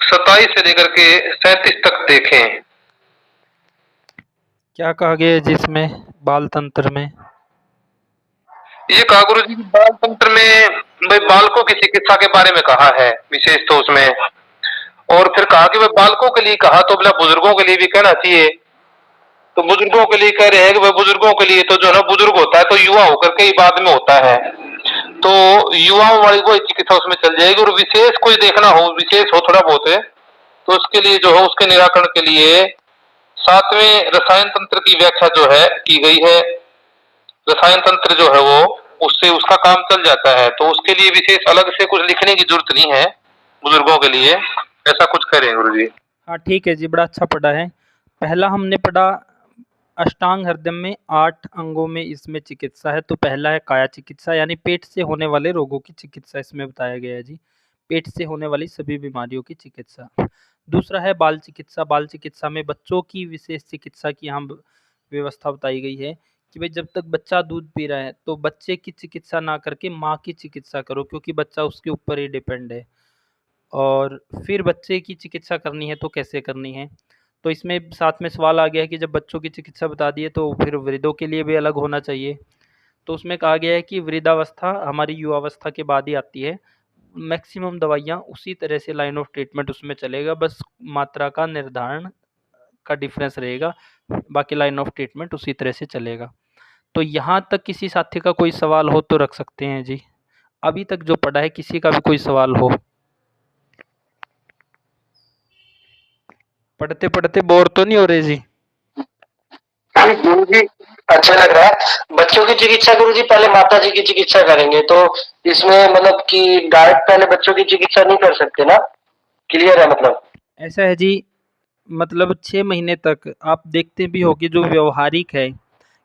27 से लेकर के 37 तक देखें। क्या कहा गया है जिसमें बाल तंत्र में? ये कहा गुरु जी बाल तंत्र में भाई बालकों की चिकित्सा के बारे में कहा है विशेष तो उसमें, और फिर कहा कि भाई बालकों के लिए कहा तो बोला बुजुर्गों के लिए भी कहना चाहिए। तो बुजुर्गों के लिए कह रहे हैं कि भाई बुजुर्गों के लिए तो जो है ना बुजुर्ग होता है तो युवा होकर के ही बाद में होता है, तो युवाओं वाली वो चिकित्सा उसमें चल जाएगी। और विशेष कोई देखना हो, विशेष हो थोड़ा बहुत है, तो उसके लिए जो है उसके निराकरण के लिए 7वें रसायन तंत्र की व्याख्या जो है की गई है। रसायन तंत्र जो है वो उससे उसका काम चल जाता है, तो उसके लिए विशेष अलग से कुछ लिखने की जरूरत नहीं है बुजुर्गों के लिए, ऐसा कुछ करें गुरु जी। हाँ ठीक है जी, बड़ा अच्छा पढ़ा है। पहला हमने पढ़ा अष्टांग हृदय में 8 अंगों में इसमें चिकित्सा है। तो पहला है काया चिकित्सा, यानी पेट से होने वाले रोगों की चिकित्सा इसमें बताया गया है जी, पेट से होने वाली सभी बीमारियों की चिकित्सा। दूसरा है बाल चिकित्सा। बाल चिकित्सा में बच्चों की विशेष चिकित्सा की यहाँ व्यवस्था बताई गई है कि भाई जब तक बच्चा दूध पी रहा है तो बच्चे की चिकित्सा ना करके माँ की चिकित्सा करो, क्योंकि बच्चा उसके ऊपर ही डिपेंड है। और फिर बच्चे की चिकित्सा करनी है तो कैसे करनी है? तो इसमें साथ में सवाल आ गया है कि जब बच्चों की चिकित्सा बता दी है तो फिर वृद्धों के लिए भी अलग होना चाहिए। तो उसमें कहा गया है कि वृद्धावस्था हमारी युवावस्था के बाद ही आती है। मैक्सिमम दवाइयाँ उसी तरह से लाइन ऑफ ट्रीटमेंट उसमें चलेगा, बस मात्रा का निर्धारण का डिफरेंस रहेगा, बाकी लाइन ऑफ ट्रीटमेंट उसी तरह से चलेगा। तो यहाँ तक किसी साथी का कोई सवाल हो तो रख सकते हैं जी। अभी तक जो पढ़ा है किसी का भी कोई सवाल हो। पढ़ते पढ़ते बोर तो नहीं हो रहे जी? गुरु जी अच्छा लग रहा है। बच्चों की चिकित्सा गुरु जी पहले माता जी की चिकित्सा करेंगे, तो इसमें मतलब कि डायरेक्ट पहले बच्चों की चिकित्सा नहीं कर सकते ना? क्लियर है मतलब? ऐसा है जी, मतलब 6 महीने तक आप देखते भी होंगे जो व्यवहारिक है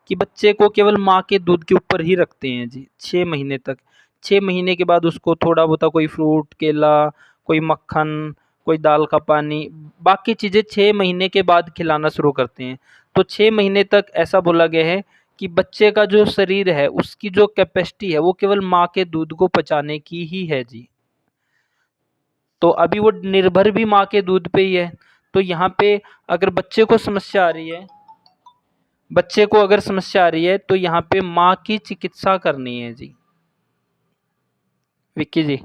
कि बच्चे को केवल माँ के दूध के ऊपर ही रखते हैं जी 6 महीने तक। 6 महीने के बाद उसको थोड़ा बहुत कोई फ्रूट, केला, कोई मक्खन, कोई दाल का पानी, बाकी चीज़ें 6 महीने के बाद खिलाना शुरू करते हैं। तो 6 महीने तक ऐसा बोला गया है कि बच्चे का जो शरीर है उसकी जो कैपेसिटी है वो केवल माँ के दूध को पचाने की ही है जी। तो अभी वो निर्भर भी माँ के दूध पे ही है। तो यहाँ पे अगर बच्चे को समस्या आ रही है, तो यहाँ पे माँ की चिकित्सा करनी है जी। विक्की जी।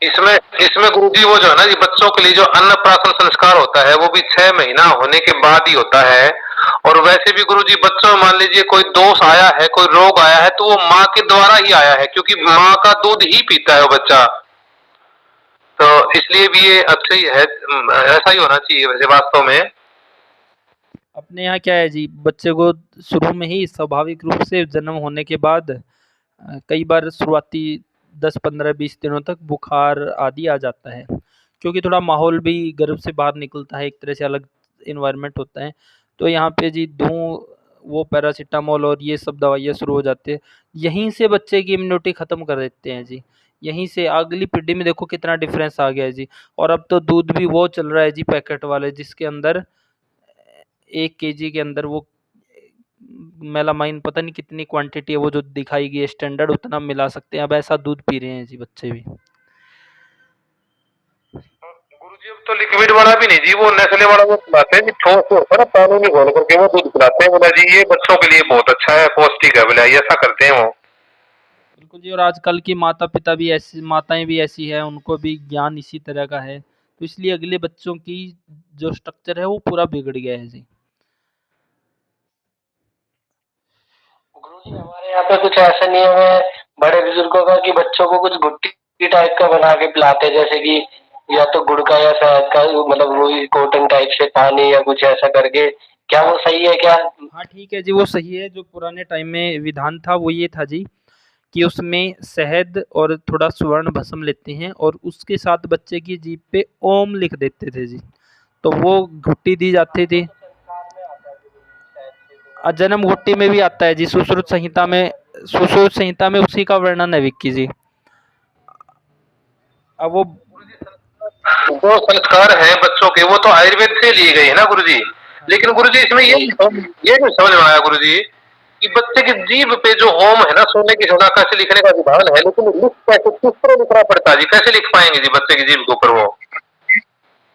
इसमें इसमें गुरुजी वो जो है ना जी, बच्चों के लिए जो अन्नप्राशन संस्कार होता है वो भी 6 महीना होने के बाद ही होता है। और वैसे भी गुरुजी बच्चों में मान लीजिए कोई दोष आया है, कोई रोग आया है, तो वो माँ के द्वारा ही आया है, क्योंकि माँ का दूध ही पीता है वो बच्चा। तो इसलिए भी ये अच्छा ही है, ऐसा ही होना चाहिए वैसे वास्तव में। अपने यहाँ क्या है जी, बच्चे को शुरू में ही स्वाभाविक रूप से जन्म होने के बाद कई बार शुरुआती 10, 15, 20 दिनों तक बुखार आदि आ जाता है, क्योंकि थोड़ा माहौल भी गर्भ से बाहर निकलता है, एक तरह से अलग इन्वायरमेंट होता है। तो यहाँ पे जी वो पैरासिटामोल और ये सब दवाइयाँ शुरू हो जाती है। यहीं से बच्चे की इम्यूनिटी ख़त्म कर देते हैं जी। यहीं से अगली पीढ़ी में देखो कितना डिफरेंस आ गया है जी। और अब तो दूध भी वो चल रहा है जी पैकेट वाले, जिसके अंदर 1 केजी के अंदर वो मेलामाइन पता नहीं कितनी क्वांटिटी है, वो जो दिखाई गई है स्टैंडर्ड उतना मिला सकते हैं। अब ऐसा दूध पी रहे हैं जी बच्चे भी। गुरुजी अब तो लिक्विड वाला भी नहीं जी, वो नेस्ले वाला वो पिलाते हैं जी, ठोस होता है ना, पानी में घोल करके वो दूध पिलाते हैं। बोला जी ये बच्चों के लिए बहुत अच्छा है, पौष्टिक है, बोला ऐसा करते हैं वो। बिल्कुल जी। और आजकल की माता-पिता भी ऐसी, माताएँ भी ऐसी हैं, उनको भी ज्ञान इसी तरह का है। तो इसलिए अगले बच्चों की जो स्ट्रक्चर है वो पूरा बिगड़ गया है जी। गुरुजी हमारे यहाँ पे कुछ ऐसा नियम है बड़े बुजुर्गों का कि बच्चों को कुछ घुट्टी टाइप का बना के पिलाते हैं, जैसे कि या तो गुड़ का या शहद का, मतलब वही कॉटन टाइप से पानी या कुछ ऐसा करके। क्या वो सही है क्या? हाँ ठीक है जी, वो सही है। जो पुराने टाइम में विधान था वो ये था जी कि उसमें शहद और थोड़ा स्वर्ण भस्म लेते हैं और उसके साथ बच्चे की जीभ पे ओम लिख देते थे जी। तो वो घुट्टी दी जाती थी। जन्म घुट्टी में भी आता है जी, सुश्रुत संहिता में उसी का वर्णन है विक्की जी। अब वो जो संस्कार हैं बच्चों के वो तो आयुर्वेद से लिए गए हैं ना गुरुजी। लेकिन गुरुजी इसमें ये नहीं समझ में आया गुरुजी कि बच्चे की जीभ पे जो ओम है ना, सोने की सलाखा से लिखने का विधान है, लेकिन लिख कैसे, किस तरह लिखना पड़ता है जी? कैसे लिख पाएंगे जी बच्चे की जीभ के ऊपर वो?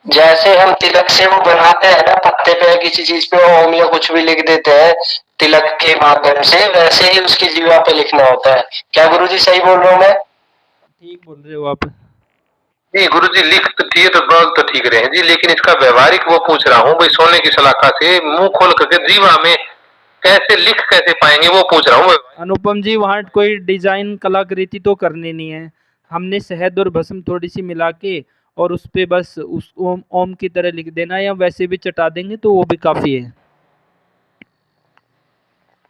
जैसे हम तिलक से वो बनाते हैं ना पत्ते पे या किसी चीज पे ओम या कुछ भी लिख देते हैं तिलक के माध्यम से, वैसे ही उसकी जीवा पे लिखना होता है। क्या गुरुजी सही बोल रहा हूँ मैं? ठीक बोल रहे हो आप। जी गुरुजी लिख तो ठीक है, तो बोल तो ठीक रहे हैं जी, लेकिन इसका व्यवहारिक वो पूछ रहा हूँ भाई, सोने की सलाखा से मुंह खोल करके जीवा में कैसे लिख कैसे पाएंगे वो पूछ रहा हूँ। अनुपम जी वहाँ कोई डिजाइन कलाकृति तो करनी नहीं है। हमने शहद और भस्म थोड़ी सी मिला के और उस पे बस उस ओम ओम की तरह लिख देना, या वैसे भी चटा देंगे तो वो भी काफी है।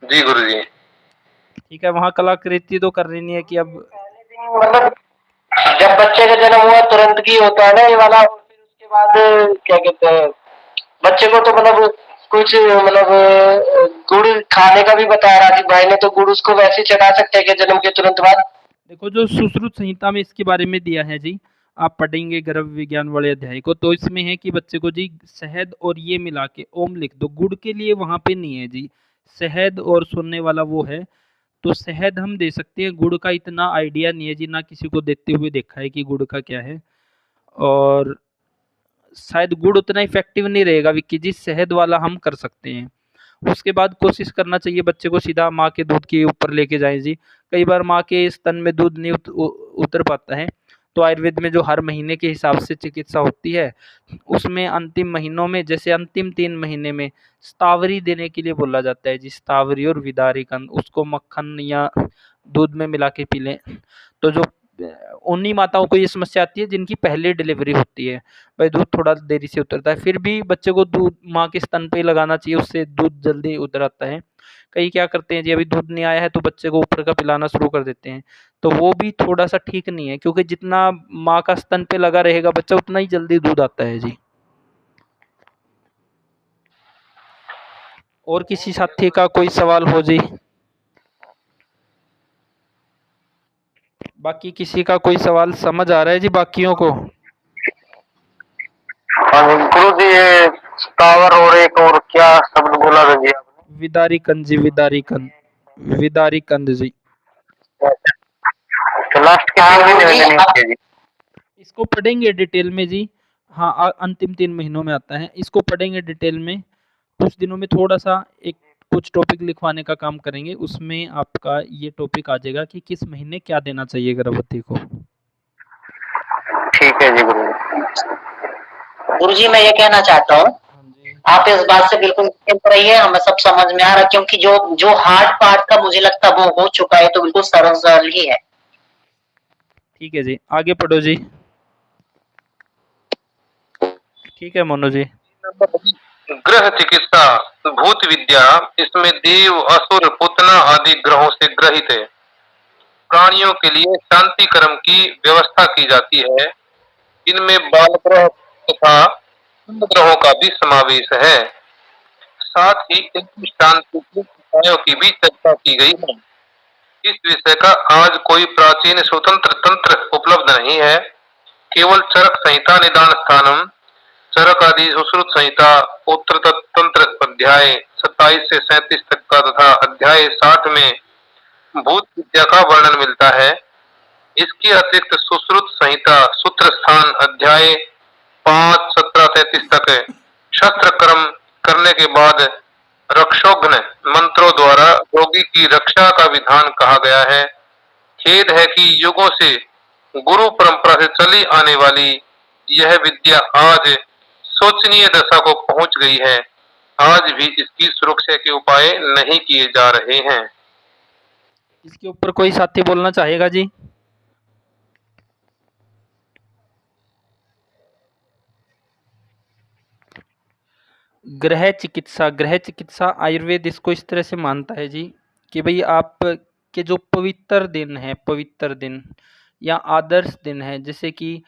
जी गुरुजी। ठीक है, वहाँ कलाकृति तो करनी नहीं है कि अब मतलब जब बच्चे का जन्म हुआ तुरंत की होता है ना ये वाला, और फिर उसके बाद क्या कहते हैं बच्चे को तो मतलब कुछ मतलब गुड़ खाने का भी बताया राजीव भाई ने, तो गुड़ उसको वैसे चढ़ा सकते हैं क्या जन्म के तुरंत बाद? देखो जो सुश्रुत संहिता में इसके बारे में दिया है जी, आप पढ़ेंगे गर्भ विज्ञान वाले अध्याय को, तो इसमें है कि बच्चे को जी शहद और ये मिला के ओम लिख दो। गुड़ के लिए वहाँ पे नहीं है जी, शहद और सुनने वाला वो है। तो शहद हम दे सकते हैं, गुड़ का इतना आइडिया नहीं है जी, ना किसी को देते हुए देखा है कि गुड़ का क्या है। और शायद गुड़ उतना इफेक्टिव नहीं रहेगा विक्की जी, शहद वाला हम कर सकते हैं। उसके बाद कोशिश करना चाहिए बच्चे को सीधा माँ के दूध के ऊपर लेके जाएं जी। कई बार माँ के स्तन में दूध नहीं उतर पाता है, तो आयुर्वेद में जो हर महीने के हिसाब से चिकित्सा होती है, उसमें अंतिम महीनों में जैसे अंतिम 3 महीने में स्तावरी देने के लिए बोला जाता है जी, स्तावरी और विदारी कंद, उसको मक्खन या दूध में मिला के पी लें। तो जो उन्हीं माताओं को ये समस्या आती है जिनकी पहले डिलीवरी होती है, भाई दूध थोड़ा देरी से उतरता है, फिर भी बच्चे को दूध माँ के स्तन पे ही लगाना चाहिए, उससे दूध जल्दी उतर आता है। कई क्या करते हैं जी, अभी दूध नहीं आया है तो बच्चे को ऊपर का पिलाना शुरू कर देते हैं, तो वो भी थोड़ा-सा ठीक नहीं है, क्योंकि जितना माँ का स्तन पे लगा रहेगा बच्चा उतना ही जल्दी दूध आता है जी। और किसी साथी का कोई सवाल हो जी? बाकी किसी का कोई सवाल समझ आ रहा है जी बाकियों को? गुरु जी ये टावर और एक और क्या शब्द बोला था जी आपने? विदारी कंद जी, विदारी कंद, विदारी कंद जी। तो लास्ट के 3 महीने में देनी होती है जी। इसको पढ़ेंगे डिटेल में जी। हाँ, अंतिम 3 महीनों में आता है, इसको पढ़ेंगे डिटेल में। कुछ दिनों में थोड़ा-सा एक कुछ टॉपिक लिखवाने का काम करेंगे, उसमें आपका ये टॉपिक आ जाएगा कि किस महीने क्या देना चाहिए गर्भवती को। ठीक है जी गुरु जी। गुरुजी मैं ये कहना चाहता हूँ, आप इस बात से बिल्कुल निश्चिंत रहिए, हमें सब समझ में आ रहा है, क्योंकि जो जो हार्ड पार्ट था मुझे लगता है वो हो चुका है, तो बिल्कुल सरल ही है। ठीक है जी, आगे पढ़ो जी। ठीक है मोनू जी। ग्रह चिकित्सा भूत विद्या, इसमें देव असुर पुतना आदि ग्रहों से ग्रहित है। प्राणियों के लिए शांति कर्म की व्यवस्था की जाती है। इनमें बाल ग्रह तथा कुंड ग्रहों का भी समावेश है। साथ ही इनकी शांति के उपायों की भी चर्चा की गई है। इस विषय का आज कोई प्राचीन स्वतंत्र तंत्र उपलब्ध नहीं है। केवल चरक संहिता निदान स्थानम, चरक आदि सुश्रुत संहिता, उत्तर तंत्र अध्याय 27 से 37 तक का तथा अध्याय 60 में भूत विद्या का वर्णन मिलता है। इसके अतिरिक्त सुश्रुत संहिता सूत्र स्थान अध्याय 5, 17, 33 तक शस्त्र कर्म करने के बाद रक्षोघ्न मंत्रों द्वारा रोगी की रक्षा का विधान कहा गया है। खेद है कि युगों से गुरु परंपरा से चली आने वाली यह विद्या आज शोचनीय दशा को पहुंच गई है। आज भी इसकी सुरक्षा के उपाय नहीं किए जा रहे हैं। इसके ऊपर कोई साथी बोलना चाहेगा जी? ग्रह चिकित्सा आयुर्वेद इसको इस तरह से मानता है जी कि भाई आप के जो पवित्र दिन या आदर्श दिन है, जैसे कि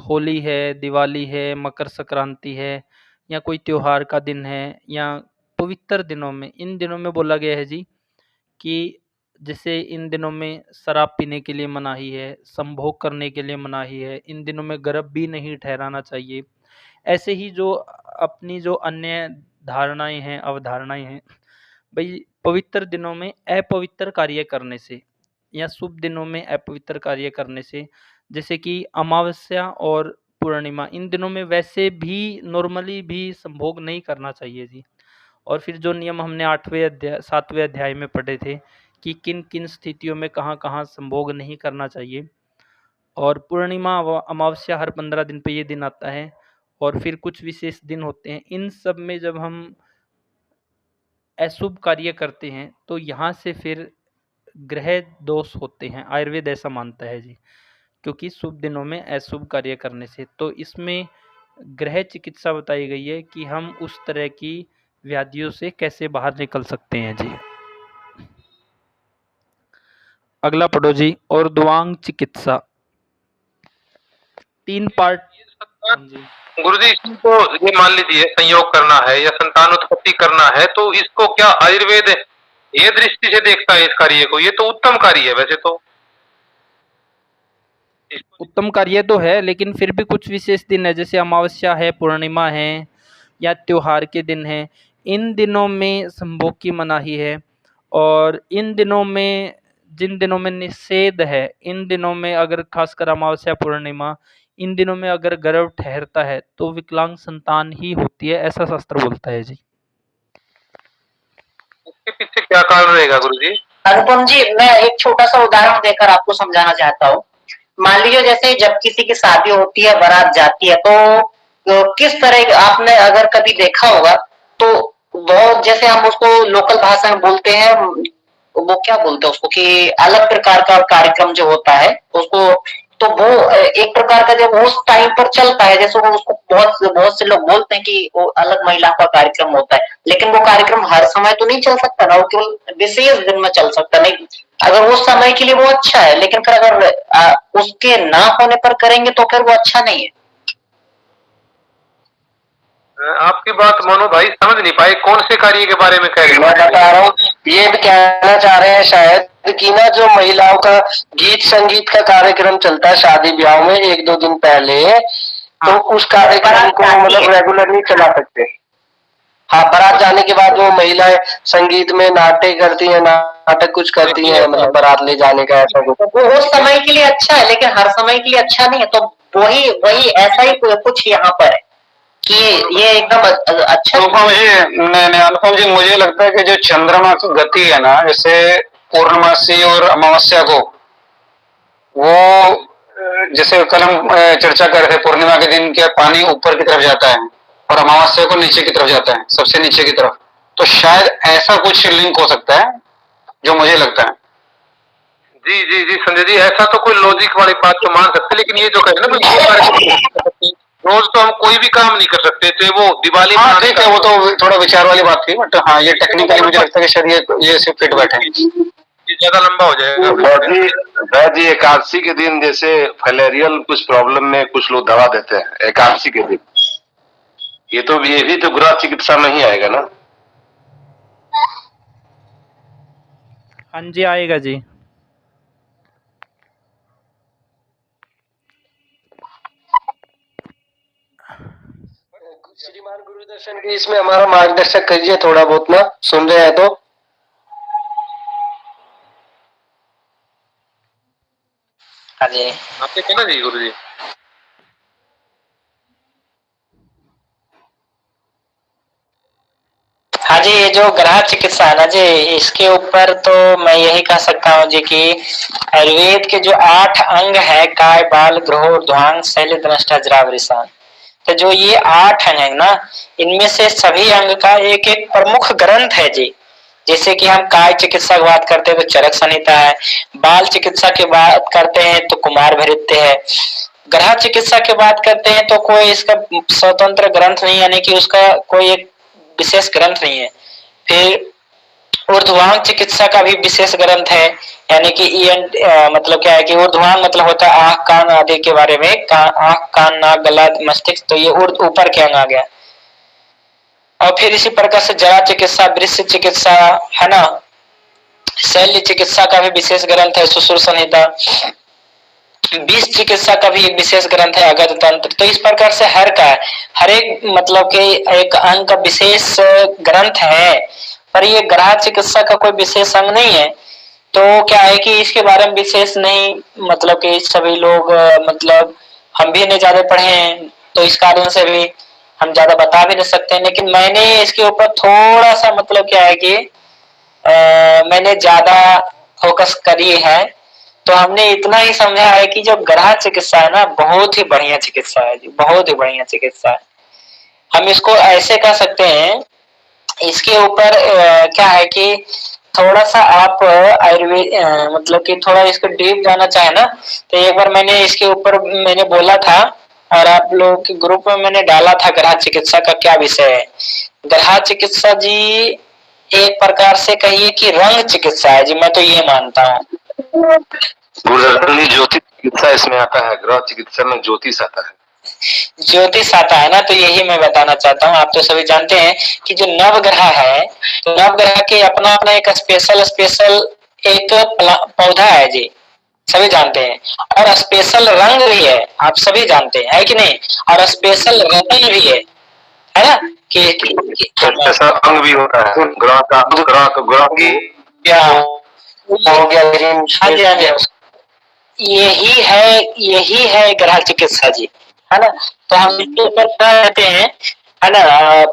होली है, दिवाली है, मकर संक्रांति है, या कोई त्योहार का दिन है, या पवित्र दिनों में, इन दिनों में बोला गया है जी कि जैसे इन दिनों में शराब पीने के लिए मनाही है, संभोग करने के लिए मनाही है, इन दिनों में गर्भ भी नहीं ठहराना चाहिए। ऐसे ही जो अपनी जो अन्य धारणाएँ हैं, अवधारणाएँ हैं, भई पवित्र दिनों में अपवित्र कार्य करने से या शुभ दिनों में अपवित्र कार्य करने से, जैसे कि अमावस्या और पूर्णिमा, इन दिनों में वैसे भी नॉर्मली भी संभोग नहीं करना चाहिए जी। और फिर जो नियम हमने 7वें अध्याय में पढ़े थे कि किन-किन स्थितियों में कहाँ-कहाँ संभोग नहीं करना चाहिए। और पूर्णिमा व अमावस्या हर 15 दिन पे ये दिन आता है, और फिर कुछ विशेष दिन होते हैं। इन सब में जब हम अशुभ कार्य करते हैं तो यहाँ से फिर ग्रह दोष होते हैं, आयुर्वेद ऐसा मानता है जी, क्योंकि शुभ दिनों में अशुभ कार्य करने से। तो इसमें ग्रह चिकित्सा बताई गई है कि हम उस तरह की व्याधियों से कैसे बाहर निकल सकते हैं जी। अगला पढ़ो जी, और द्वांग चिकित्सा 3 पार्ट। गुरुजी इसको ये मान लीजिए संयोग करना है या संतान उत्पत्ति करना है, तो इसको क्या आयुर्वेद ये दृष्टि से देखता है इस कार्य को? ये तो उत्तम कार्य है वैसे तो। उत्तम कार्य तो है, लेकिन फिर भी कुछ विशेष दिन है, जैसे अमावस्या है, पूर्णिमा है, या त्योहार के दिन हैं। इन दिनों में संभोग की मनाही है, और इन दिनों में जिन दिनों में निषेध है, इन दिनों में अगर खासकर अमावस्या, पूर्णिमा, इन दिनों में अगर गर्भ ठहरता है तो विकलांग संतान ही होती है, ऐसा शास्त्र बोलता है जी। इसके पीछे क्या कारण रहेगा गुरुजी? अनुपम जी मैं एक छोटा सा उदाहरण देकर आपको समझाना चाहता हूँ। मान लीजिए जैसे जब किसी की शादी होती है, बारात जाती है, तो किस तरह आपने अगर कभी देखा होगा तो बहुत, जैसे हम उसको लोकल भाषा में बोलते हैं, वो क्या बोलते हैं उसको, कि अलग प्रकार का कार्यक्रम जो होता है उसको, तो वो एक प्रकार का जब उस टाइम पर चलता है, जैसे वो उसको बहुत से लोग बोलते हैं कि वो अलग महिला का कार्यक्रम होता है, लेकिन वो कार्यक्रम हर समय तो नहीं चल सकता ना, वो केवल विशेष दिन में चल सकता नहीं। अगर उस समय के लिए वो अच्छा है, लेकिन फिर अगर उसके ना होने पर करेंगे तो फिर वो अच्छा नहीं है। आपकी बात मोनू भाई समझ नहीं पाए, कौन से कार्य के बारे में कह रहे हैं? मैं बता रहा हूँ, ये भी कहना चाह रहे हैं शायद कि ना, जो महिलाओं का गीत संगीत का कार्यक्रम चलता है शादी ब्याह में 1-2 दिन पहले, तो उस कार्यक्रम को मतलब रेगुलर नहीं चला सकते। हाँ, बारात जाने के बाद वो महिलाएं संगीत में नाट्य करती हैं, नाटक कुछ करती हैं, मतलब बारात ले जाने का ऐसा कुछ। वो उस समय के लिए अच्छा है, लेकिन हर समय के लिए अच्छा नहीं है। तो वही ऐसा ही कुछ यहाँ पर है कि ये एकदम अच्छा। अनुपम जी, नहीं अनुपम जी, मुझे लगता है कि जो चंद्रमा की गति है ना, जैसे पूर्णमासी और अमावस्या को, वो जैसे कल हम चर्चा कर रहे थे, पूर्णिमा के दिन क्या पानी ऊपर की तरफ जाता है और अमावस्या को नीचे की तरफ जाता है, सबसे नीचे की तरफ। तो शायद ऐसा कुछ लिंक हो सकता है, जो मुझे लगता है। जी जी जी संजय जी, ऐसा तो कोई लॉजिक वाली बात तो मान सकते, लेकिन ये जो कहे ना, रोज तो हम कोई भी काम नहीं कर सकते थे, वो दिवाली। हाँ ठीक है, वो तो थोड़ा विचार वाली बात थी, बट हाँ ये टेक्निकली मुझे लगता है कि शायद ये सिर्फ फिट बैठे, ज्यादा लंबा हो जाएगा। वैद्य एकादशी के दिन जैसे फैलेरियल कुछ प्रॉब्लम में कुछ लोग दवा देते हैं एकादशी के दिन, ये भी तो गृह चिकित्सा में ही आएगा ना? हाँ जी, आएगा जी। श्रीमान गुरुदर्शन की इसमें हमारा मार्गदर्शक करिए थोड़ा बहुत ना, सुन रहे हैं तो। हाँ जी, आपने कहना जी गुरु जी। हाँ जी, ये जो ग्रह चिकित्सा है ना जी, इसके ऊपर तो मैं यही कह सकता हूँ जी कि आयुर्वेद के जो 8 अंग है, काय बाल ग्रह ध्वांग शैल दृष्टा जरावृषण, तो जो ये 8 अंग है ना, इनमें से सभी अंग का एक एक प्रमुख ग्रंथ है जी। जैसे कि हम काय चिकित्सा की बात करते हैं तो चरक संहिता है, बाल चिकित्सा की बात करते हैं तो कुमार भृत्य है, ग्रह चिकित्सा की बात करते हैं तो कोई इसका स्वतंत्र ग्रंथ नहीं, यानी कि उसका कोई एक विशेष ग्रंथ नहीं है। फिर ऊर्ध्वांग चिकित्सा का भी विशेष ग्रंथ है, यानी कि मतलब क्या है कि ऊर्ध्वांग मतलब होता है आंख कान आदि के बारे में, आंख कान नाक गला मस्तिष्क, तो ये ऊपर के अंग आ गया। और फिर इसी प्रकार से जरा चिकित्सा, वृक्ष चिकित्सा है ना, शल्य चिकित्सा का भी विशेष ग्रंथ है सुश्रुत संहिता, विष चिकित्सा का भी एक विशेष ग्रंथ है अगध तंत्र। तो इस प्रकार से हर एक मतलब के एक अंग का विशेष ग्रंथ है, पर ये ग्रह चिकित्सा का कोई विशेष अंग नहीं है। तो क्या है कि इसके बारे में विशेष नहीं, मतलब कि सभी लोग मतलब हम भी नहीं ज्यादा पढ़े हैं, तो इस कारण से भी हम ज्यादा बता भी नहीं सकते। लेकिन मैंने इसके ऊपर थोड़ा सा मतलब क्या है कि मैंने ज्यादा फोकस करी है, तो हमने इतना ही समझा है कि जो ग्रह चिकित्सा है ना, बहुत ही बढ़िया चिकित्सा है जी, बहुत ही बढ़िया चिकित्सा है। हम इसको ऐसे कह सकते हैं, इसके ऊपर क्या है कि थोड़ा सा आप आयुर्वेद मतलब कि थोड़ा इसको डीप जाना चाहे ना, तो एक बार मैंने इसके ऊपर मैंने बोला था और आप लोग के ग्रुप में मैंने डाला था, ग्रह चिकित्सा का क्या विषय है। ग्रह चिकित्सा जी एक प्रकार से कहिए कि रंग चिकित्सा है जी, मैं तो ये मानता हूँ। गुरुदर्शन ज्योतिष चिकित्सा इसमें आता है, ग्रह चिकित्सा में ज्योतिष आता है। ज्योतिष आता है ना, तो यही मैं बताना चाहता हूँ। आप तो सभी जानते हैं कि जो नवग्रह है, तो नवग्रह के अपना अपना एक स्पेशल एक पौधा है जी, सभी जानते हैं, और स्पेशल रंग भी है, आप सभी जानते हैं, है कि नहीं, और स्पेशल रतन भी है ना, कि ऐसा अंग भी होता है ग्रह का, ग्रह की क्या हो गया, हाँ जी हाँ जी, यही है ग्रह चिकित्सा जी, है ना। तो हम इसके ऊपर रहते हैं, है ना,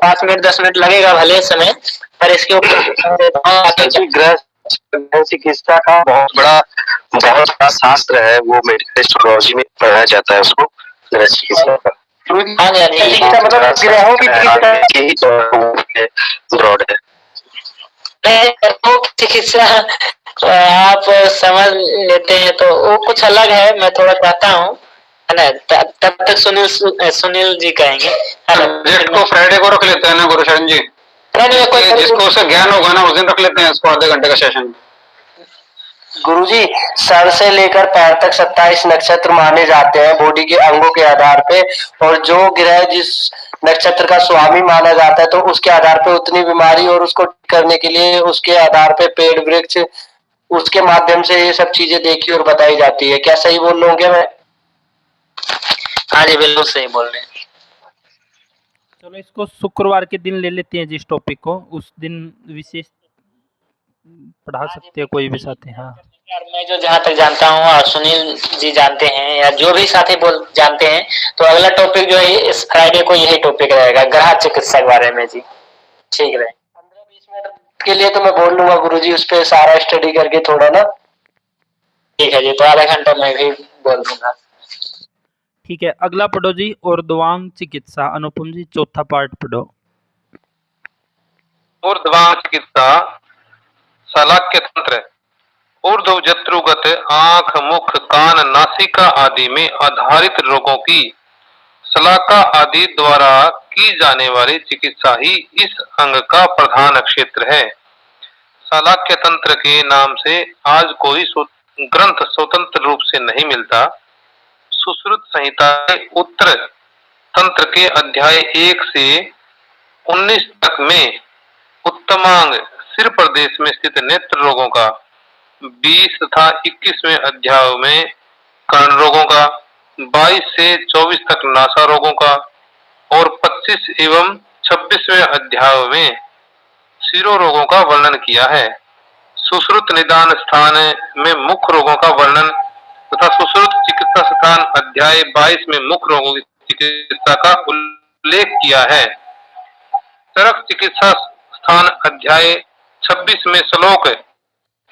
5 मिनट 10 मिनट लगेगा भले समय, पर इसके ऊपर ग्रह चिकित्सा का बहुत बड़ा शास्त्र है, वो मेडिकल एस्ट्रोलॉजी में पढ़ाया जाता है उसको, ग्रह चिकित्सा का। हाँ जी, हाँ जी, चिकित्सा मतलब ग्रहों की चिकित्सा ब्रॉड है। ग्रहों की चिकित्सा आप समझ लेते हैं तो वो कुछ अलग है, मैं थोड़ा कहता हूँ, है ना। तब तक सुनील जी कहेंगे, है ना। प्रोजेक्ट को फ्राइडे को रख लेते हैं ना गुरुशरण जी, नहीं, कोई जिसको उससे ज्ञान होगा ना उस दिन रख लेते हैं इसको, आधे घंटे का सेशन। गुरुजी, सर से लेकर पैर तक 27 नक्षत्र माने जाते हैं बॉडी के अंगों के आधार पे, और जो ग्रह जिस नक्षत्र का स्वामी माना जाता है तो उसके आधार पे उतनी बीमारी, और उसको ठीक करने के लिए उसके आधार पे पेड़ वृक्ष, उसके माध्यम से ये सब चीजें देखी और बताई जाती है। क्या सही बोल रहा हूँ क्या मैं? हाँ जी, बिल्कुल सही बोल रहे हैं। चलो इसको शुक्रवार के दिन ले लेते हैं जिस टॉपिक को, उस दिन विशेष पढ़ा सकते हैं कोई भी साथी। हाँ, यार मैं जो जहाँ तक जानता हूँ और सुनील जी जानते हैं या जो भी साथी जानते हैं, तो अगला टॉपिक जो है इस फ्राइडे को यही टॉपिक रहेगा, ग्रह चिकित्सा के बारे में जी। ठीक है, 15-20 मिनट के लिए तो मैं बोल लूंगा गुरुजी, उस पर सारा स्टडी करके थोड़ा ना। ठीक है जी, तो आधा घंटा मैं भी बोल दूंगा। ठीक है, अगला पढ़ो जी, ऊर्ध्वांग चिकित्सा। अनुपम जी चौथा पार्ट पढ़ो। ऊर्ध्वांग चिकित्सा शलाक्य तंत्र, ऊर्ध्व जत्रुगत आंख, मुख, कान, नासिका आदि में आधारित रोगों की शलाका आदि द्वारा की जाने वाली चिकित्सा ही इस अंग का प्रधान क्षेत्र है। शलाक्य तंत्र के नाम से आज कोई ग्रंथ स्वतंत्र रूप से नहीं मिलता। सुश्रुत संहिता के उत्तर तंत्र के अध्याय 1 से 19 तक में उत्तमांग सिर प्रदेश में स्थित नेत्र रोगों का, 20 तथा 21वें अध्यायों में कर्ण रोगों का, 22 से 24 तक नासा रोगों का और 25 एवं 26वें अध्यायों में शिरो रोगों का वर्णन किया है। सुश्रुत निदान स्थान में मुख्य रोगों का वर्णन तथा सुश्रुत चिकित्सा स्थान अध्याय 22 में मुख्य रोगों की चिकित्सा का उल्लेख किया है। चरक चिकित्सा स्थान अध्याय 26 में श्लोक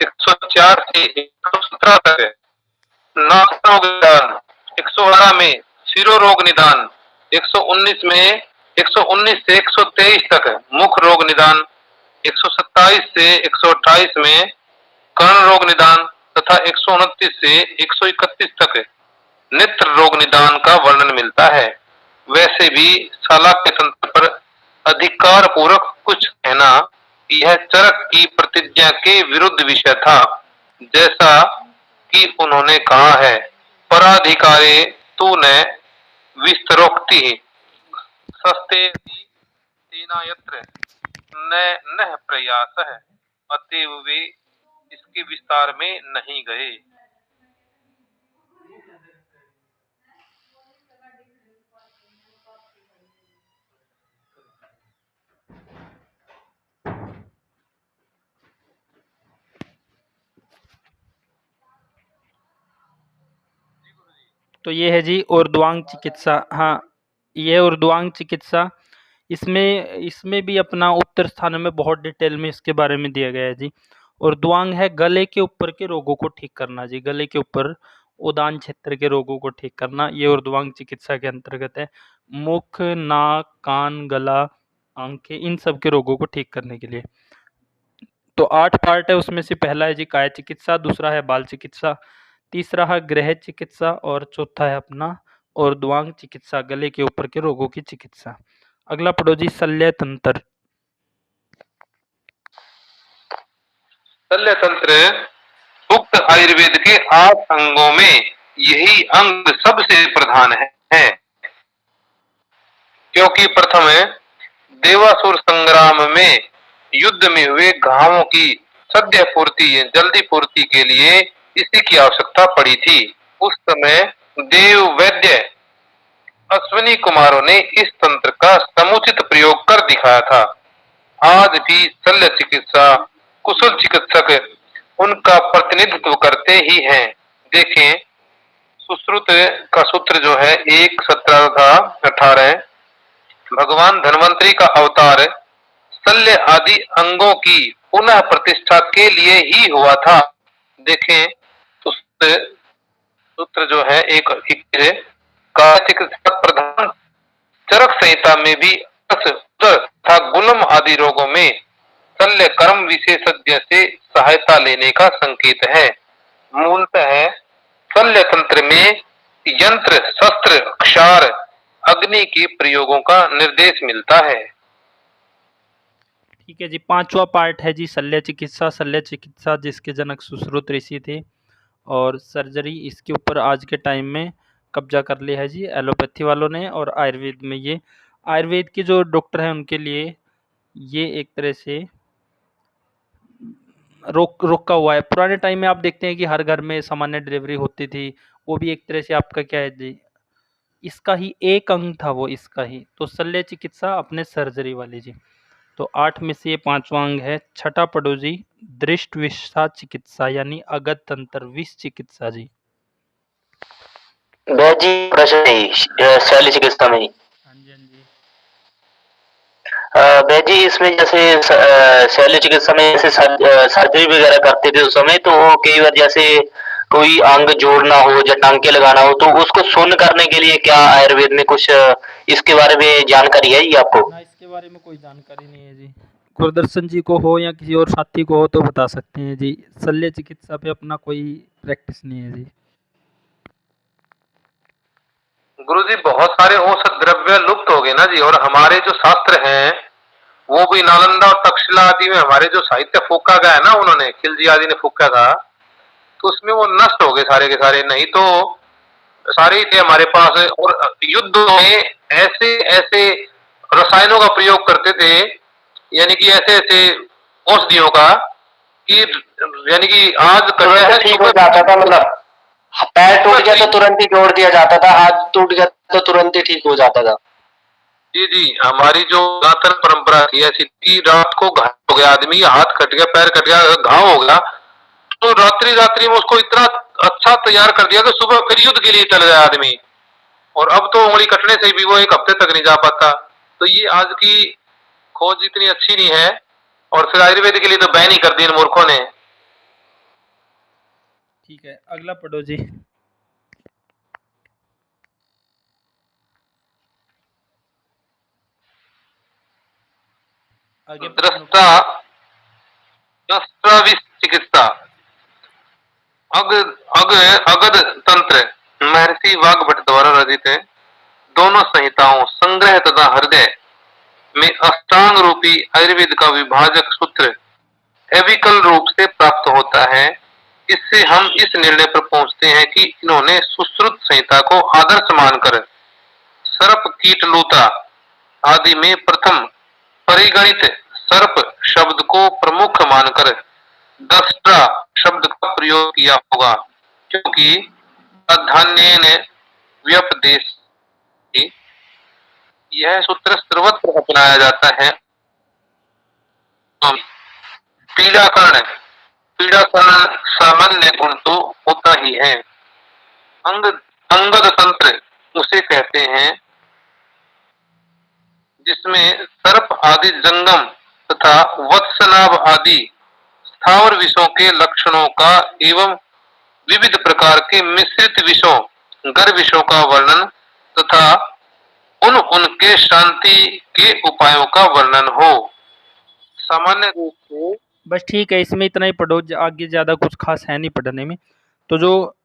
104 से 117 तक, नासा रोग निदान 118 में, शिरो रोग निदान 119 में, 119 से 123 तक, मुख रोग निदान 127 से 128 में, कर्ण रोग निदान तथा 129 से 131 तक नेत्र रोग निदान का वर्णन मिलता है। वैसे भी शलाक्य तंत्र पर अधिकार पूर्वक कुछ कहना यह चरक की प्रतिज्ञा के विरुद्ध विषय था, जैसा कि उन्होंने कहा है, पराधिकारे तूने विस्तरोक्ति सस्ते सेनायत्र न प्रयास है, अतएव वे इसके विस्तार में नहीं गए। तो ये है जी ऊर्ध्वांग चिकित्सा। हाँ, ये ऊर्ध्वांग चिकित्सा, इसमें भी अपना उत्तर स्थान में बहुत डिटेल में इसके बारे में दिया गया है जी। ऊर्ध्वांग है गले के ऊपर के रोगों को ठीक करना जी, गले के ऊपर उदान क्षेत्र के रोगों को ठीक करना, ये ऊर्ध्वांग चिकित्सा के अंतर्गत है। मुख, नाक, कान, गला, आंखें, इन सब के रोगों को ठीक करने के लिए। तो 8 पार्ट है, उसमें से पहला है जी काय चिकित्सा, दूसरा है बाल चिकित्सा, तीसरा है गृह चिकित्सा और चौथा है अपना ऊर्ध्वांग चिकित्सा, गले के ऊपर के रोगों की चिकित्सा। अगला पढ़ो जी शल्य तंत्र। शल्य तंत्र उक्त आयुर्वेद के 8 अंगों में यही अंग सबसे प्रधान है, क्योंकि प्रथम देवासुर संग्राम में युद्ध में हुए घावों की सद्य पूर्ति, जल्दी पूर्ति के लिए इसी की आवश्यकता पड़ी थी। उस समय देव वैद्य अश्विनी कुमारों ने इस तंत्र का समुचित प्रयोग कर दिखाया था। आज भी शल्य चिकित्सा कुशल चिकित्सक उनका प्रतिनिधित्व करते ही हैं। देखें, सुश्रुत का सूत्र जो है 1:17 था 18, भगवान धन्वंतरी का अवतार शल्य आदि अंगों की पुनः प्रतिष्ठा के लिए ही हुआ था। देखें तो सूत्र जो है एक का चिकित्सा प्रधान चरक संहिता में भी तथा गुलम आदि रोगों में शल्य कर्म विशेषज्ञ से सहायता लेने का संकेत है। मूलतः शल्य तंत्र में यंत्र, शस्त्र, क्षार, अग्नि के प्रयोगों का निर्देश मिलता है। ठीक है जी, 5वां पार्ट है जी शल्य चिकित्सा। शल्य चिकित्सा जिसके जनक सुश्रुत ऋषि थे और सर्जरी इसके ऊपर आज के टाइम में कब्जा कर लिया है जी एलोपैथी वालों ने। और आयुर्वेद में ये आयुर्वेद के जो डॉक्टर हैं उनके लिए ये एक तरह से रोका हुआ है। पुराने टाइम में आप देखते हैं कि हर घर में सामान्य डिलीवरी होती थी, वो भी एक तरह से आपका क्या है जी, इसका ही एक अंग था वो, इसका ही। तो शल्य चिकित्सा अपने सर्जरी वाली जी। तो 8 में से ये 5वां अंग है। छठा पढ़ो जी, दृष्ट विषा चिकित्सा यानी अगध तंत्र विष चिकित्सा जी। जी प्रश्न शल्य चिकित्सा में हाँ जी, हाँ जी। जी इसमें जैसे शल्य चिकित्सा में जैसे सर्जरी वगैरह करते थे उस समय, तो कई बार जैसे कोई अंग जोड़ना हो या टांके लगाना हो तो उसको सुन्न करने के लिए क्या आयुर्वेद में कुछ इसके बारे में जानकारी है ये आपको? ना, इसके बारे में कोई जानकारी नहीं है जी। गुरदर्शन जी को हो या किसी और साथी को हो तो बता सकते हैं जी। शल्य चिकित्सा पे अपना कोई प्रैक्टिस नहीं है जी। गुरुजी बहुत सारे औषध द्रव्य लुप्त हो गए ना जी, और हमारे जो शास्त्र हैं वो भी नालंदा और तक्षशिला आदि में हमारे जो साहित्य फूका गया है ना, उन्होंने खिलजी आदि ने फूका था, तो उसमें वो नष्ट हो गए सारे के सारे। नहीं तो सारे ही थे हमारे पास। और युद्ध में ऐसे ऐसे रसायनों का प्रयोग करते थे, यानी कि ऐसे ऐसे औषधियों का कि यानी कि आज तुरंत ठीक हो जाता था, मतलब पैर टूट गया तो तुरंत ही जोड़ दिया जाता था, हाथ टूट गया तो तुरंत ही ठीक हो जाता था। जी जी, हमारी जो पुरातन परंपरा थी ऐसी थी, रात को घाव हो गया आदमी, हाथ कट गया, पैर कट गया, घाव हो गया, तो रात्रि रात्रि में उसको इतना अच्छा तैयार कर दिया कि सुबह फिर युद्ध के लिए चल गया आदमी। और अब तो उंगली कटने से भी वो एक हफ्ते तक नहीं जा पाता। तो ये आज की खोज इतनी अच्छी नहीं है, और फिर आयुर्वेद के लिए तो बैन ही कर दी इन मूर्खों ने। ठीक है, अगला पढ़ो जी। आगे दृष्टा दस्त्राविष चिकित्सा अगध तंत्र महर्षि वाग्भट द्वारा रचित है। दोनों संहिताओं संग्रह तथा हृदय में अष्टांग रूपी आयुर्वेद का विभाजक सूत्र एविकल रूप से प्राप्त होता है। इससे हम इस निर्णय पर पहुंचते हैं कि इन्होंने सुश्रुत संहिता को आदर्श मानकर सर्प, कीट, लूता आदि में प्रथम परिगणित सर्प शब्द को प्रमुख मानकर दस्त्रा शब्द का प्रयोग किया होगा, क्योंकि प्राधान्येन व्यपदेश यह सूत्र सर्वत्र अपनाया जाता है। पीड़ाकरण पीड़ाकरण सामान्य गुण तो होता ही है। अंगद तंत्र उसे कहते हैं जिसमें सर्प आदि जंगम तथा वत्सनाभ आदि स्थावर विषयों के लक्षणों का एवं विविध प्रकार के मिश्रित विषयों, गर्भ विषयों का वर्णन तथा उनके शांति के उपायों का वर्णन हो। सामान्य रूप से बस ठीक है, इसमें इतना ही पढ़ो, आगे ज़्यादा कुछ खास है नहीं पढ़ने में। तो जो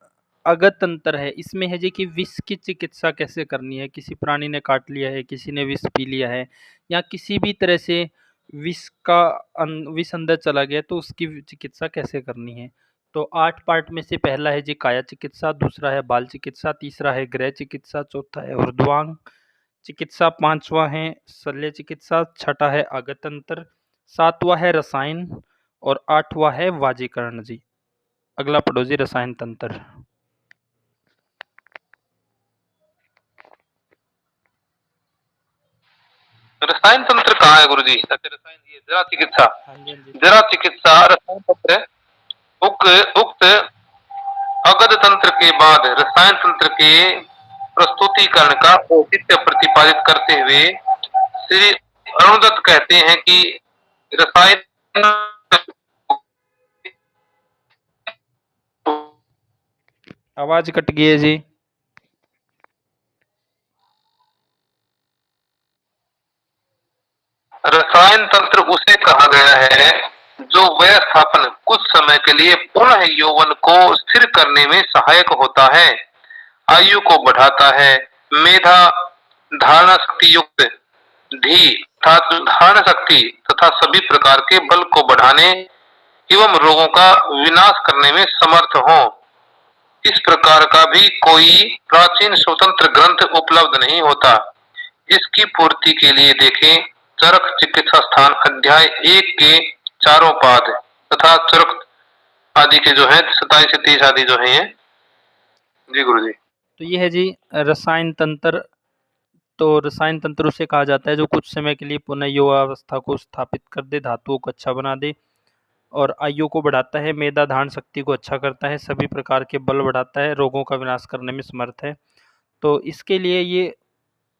अगध तंत्र है इसमें है जी कि विष की चिकित्सा कैसे करनी है। किसी प्राणी ने काट लिया है, किसी ने विष पी लिया है, या किसी भी तरह से विष अंदर चला गया तो उसकी चिकित्सा कैसे करनी है। तो 8 पार्ट में से पहला है जी काया चिकित्सा, दूसरा है बाल चिकित्सा, तीसरा है गृह चिकित्सा, चौथा है ऊर्ध्वांग चिकित्सा, 5वां है शल्य चिकित्सा, छठा है अगध तंत्र, 7वां है रसायन और 8वां है वाजीकरण जी। अगला पढ़ो जी रसायन तंत्र। रसायन तंत्र कहाँ है गुरुजी? अच्छा, रसायन ये जरा चिकित्सा, जरा चिकित्सा रसायन तंत्र। उक्त अगध तंत्र के बाद रसायन तंत्र के प्रस्तुतिकरण का औचित्य प्रतिपादित करते हुए श्री अरुणदत्त कहते हैं कि रसायन आवाज कट गई है जी। रसायन तंत्र उसे कहा गया है जो व्यवस्थापन कुछ समय के लिए पुनः यौवन को स्थिर करने में सहायक होता है, आयु को बढ़ाता है, मेधा धारणा शक्ति युक्त धी अर्थात धारण शक्ति तथा सभी प्रकार के बल को बढ़ाने एवं रोगों का विनाश करने में समर्थ हो। इस प्रकार का भी कोई प्राचीन स्वतंत्र ग्रंथ उपलब्ध नहीं होता। इसकी पूर्ति के लिए देखें चरक चिकित्सा स्थान अध्याय 1 के चारों पाद तथा चरक आदि के जो है 27 से 30 आदि जो है जी गुरु जी। तो ये है जी रसायन तंत्र। तो रसायन तंत्र उसे कहा जाता है जो कुछ समय के लिए पुनः युवावस्था को स्थापित कर दे, धातुओं को अच्छा बना दे और आयु को बढ़ाता है, मेधा धारण शक्ति को अच्छा करता है, सभी प्रकार के बल बढ़ाता है, रोगों का विनाश करने में समर्थ है। तो इसके लिए ये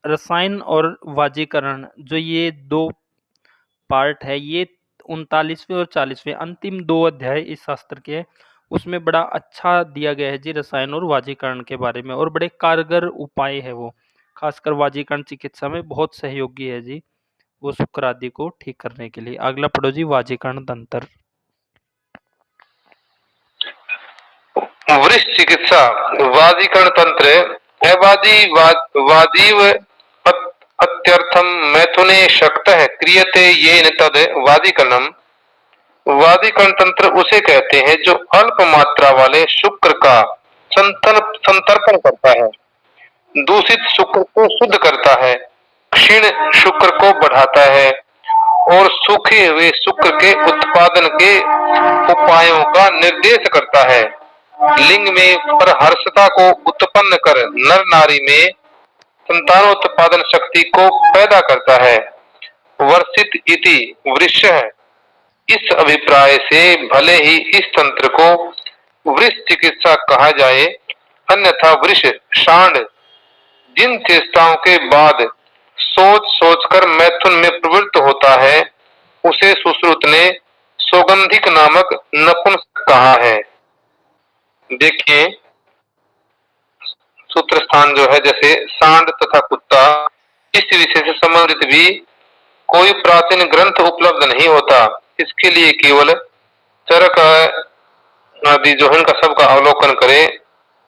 रसायन और वाजीकरण जो ये 2 पार्ट है, ये 39वें और 40वें अंतिम 2 अध्याय इस शास्त्र के हैं, उसमें बड़ा अच्छा दिया गया है जी रसायन और वाजीकरण के बारे में, और बड़े कारगर उपाय है वो, खासकर वाजीकरण चिकित्सा में बहुत सहयोगी है जी, वो शुक्र आदि को ठीक करने के लिए। अगला पढ़ो जी वाजीकरण तंत्र। वृक्ष चिकित्सा वाजीकरण तंत्र वाजीव अत्यर्थम मैथुने शक्तः क्रियते येन तद वाजीकरणम। वाजीकरण तंत्र उसे कहते हैं जो अल्प मात्रा वाले शुक्र का संतर्पण करता है, दूषित शुक्र को शुद्ध करता है, क्षीण शुक्र को बढ़ाता है और सूखे हुए शुक्र के उत्पादन के उपायों का निर्देश करता है। लिंग में परहर्षता को उत्पन्न कर नर नारी में संतानोत्पादन शक्ति को पैदा करता है। वर्षित इति वृक्ष। इस अभिप्राय से भले ही इस तंत्र को वृक्ष चिकित्सा कहा जाए, अन्यथा वृक्ष शांड जिन चेष्टाओं के बाद सोच कर मैथुन में प्रवृत्त होता है उसे सुश्रुत ने सौगंधिक नामक नपुंसक कहा है। देखिए सूत्र स्थान जो है जैसे सांड तथा कुत्ता, इस विषय से संबंधित भी कोई प्राचीन ग्रंथ उपलब्ध नहीं होता। इसके लिए केवल चरक आदि जो है इनका सबका अवलोकन करें।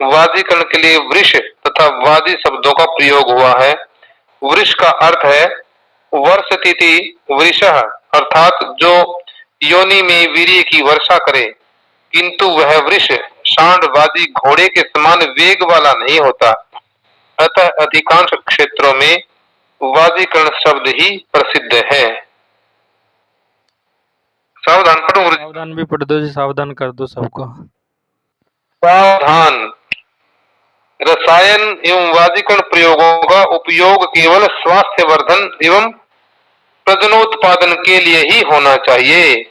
वाजीकरण के लिए वृष तथा वाजी शब्दों का प्रयोग हुआ है। वृष का अर्थ है वर्षतिथि वृषः, अर्थात जो योनि में वीर्य की वर्षा करे, किंतु वह वृष सांडवादी घोड़े के समान वेग वाला नहीं होता। अतः अधिकांश क्षेत्रों में वाजीकरण शब्द ही प्रसिद्ध है। सावधान पढ़ो गुरु जी। सावधान भी पढ़ दो जी, सावधान कर दो सबको। सावधान। रसायन एवं वाजीकरण प्रयोगों का उपयोग केवल स्वास्थ्य वर्धन एवं प्रजनोत्पादन के लिए ही होना चाहिए।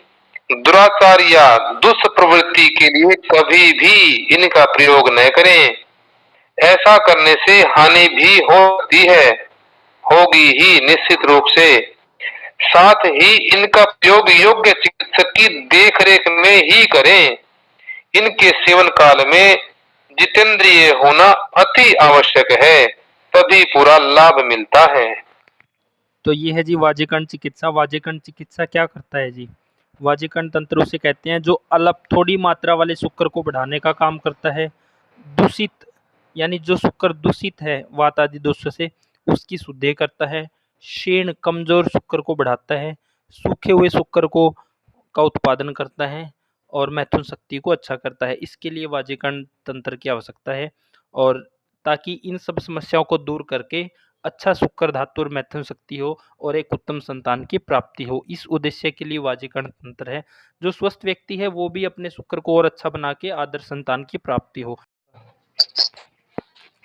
दुराचार या दुष्प्रवृत्ति के लिए कभी भी इनका प्रयोग न करें। ऐसा करने से हानि भी होती है, होगी ही निश्चित रूप से। साथ ही इनका प्रयोग योग्य चिकित्सक की देखरेख में ही करें। इनके सेवन काल में जितेंद्रिय होना अति आवश्यक है, तभी पूरा लाभ मिलता है। तो ये है जी वाजीकरण चिकित्सा। वाजीकरण चिकित्सा क्या करता है जी? वाजीकरण तंत्र उसे कहते हैं जो अल्प थोड़ी मात्रा वाले शुक्र को बढ़ाने का काम करता है। दूषित यानी जो शुक्र दूषित है वात आदि दोषों से, उसकी शुद्धि करता है। क्षीण कमजोर शुक्र को बढ़ाता है। सूखे हुए शुक्र को का उत्पादन करता है और मैथुन शक्ति को अच्छा करता है। इसके लिए वाजीकरण तंत्र की आवश्यकता है, और ताकि इन सब समस्याओं को दूर करके अच्छा शुक्र धातु और मैथुन शक्ति हो और एक उत्तम संतान की प्राप्ति हो, इस उद्देश्य के लिए वाजीकरण तंत्र है। जो स्वस्थ व्यक्ति है वो भी अपने शुक्र को और अच्छा बना के आदर्श संतान की प्राप्ति हो।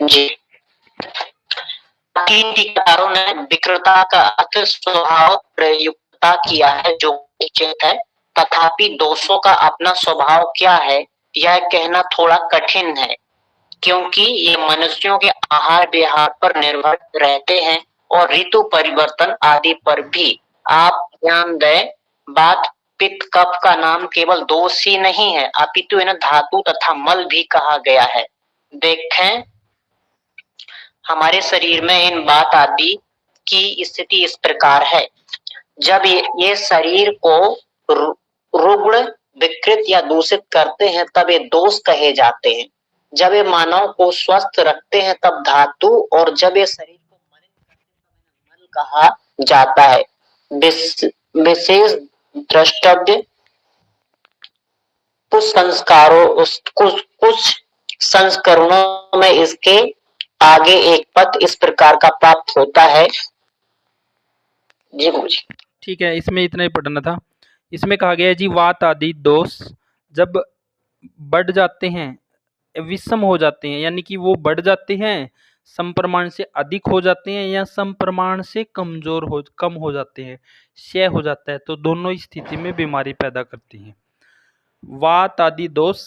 जी, तीन टीकाकारों ने विकृता का अर्थ स्वभाव प्रयुक्ता किया है जो निश्चित है, तथापि दोषों का अपना स्वभाव क्या है यह कहना थोड़ा कठिन है, क्योंकि ये मनुष्यों के आहार विहार पर निर्भर रहते हैं और ऋतु परिवर्तन आदि पर भी। आप ध्यान दें, बात पित्त कफ का नाम केवल दोष ही नहीं है, अपितु इन्हें धातु तथा मल भी कहा गया है। देखें हमारे शरीर में इन वात आदि की स्थिति इस प्रकार है। जब ये शरीर को रुग्ण, विकृत या दूषित करते हैं तब ये दोष कहे जाते हैं। जब ये मानव को स्वस्थ रखते हैं तब धातु, और जब ये शरीर को मलिन करते हैं तब कहा जाता है। विशेष द्रष्टव्य कुछ संस्करणों में इसके आगे एक पद इस प्रकार का प्राप्त होता है। जी गुरुजी। ठीक है, इसमें इतना ही पढ़ना था। इसमें कहा गया है जी, वात आदि दोष जब बढ़ जाते हैं, विषम हो जाते हैं, यानी कि वो बढ़ जाते हैं, समप्रमाण से अधिक हो जाते हैं या समप्रमाण से कम हो जाते हैं, क्षय हो जाता है, तो दोनों स्थिति में बीमारी पैदा करती हैं। वात आदि दोष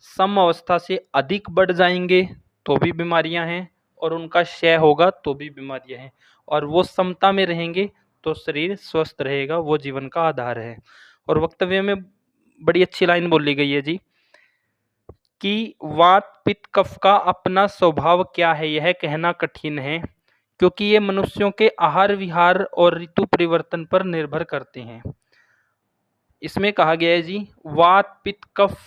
सम अवस्था से अधिक बढ़ जाएंगे तो भी बीमारियां हैं, और उनका क्षय होगा तो भी बीमारियां हैं, और वो समता में रहेंगे तो शरीर स्वस्थ रहेगा, वो जीवन का आधार है। और वक्तव्य में बड़ी अच्छी लाइन बोली गई है जी कि वात पित्त कफ का अपना स्वभाव क्या है यह कहना कठिन है, क्योंकि ये मनुष्यों के आहार विहार और ऋतु परिवर्तन पर निर्भर करते हैं। इसमें कहा गया है जी, वात पित्त कफ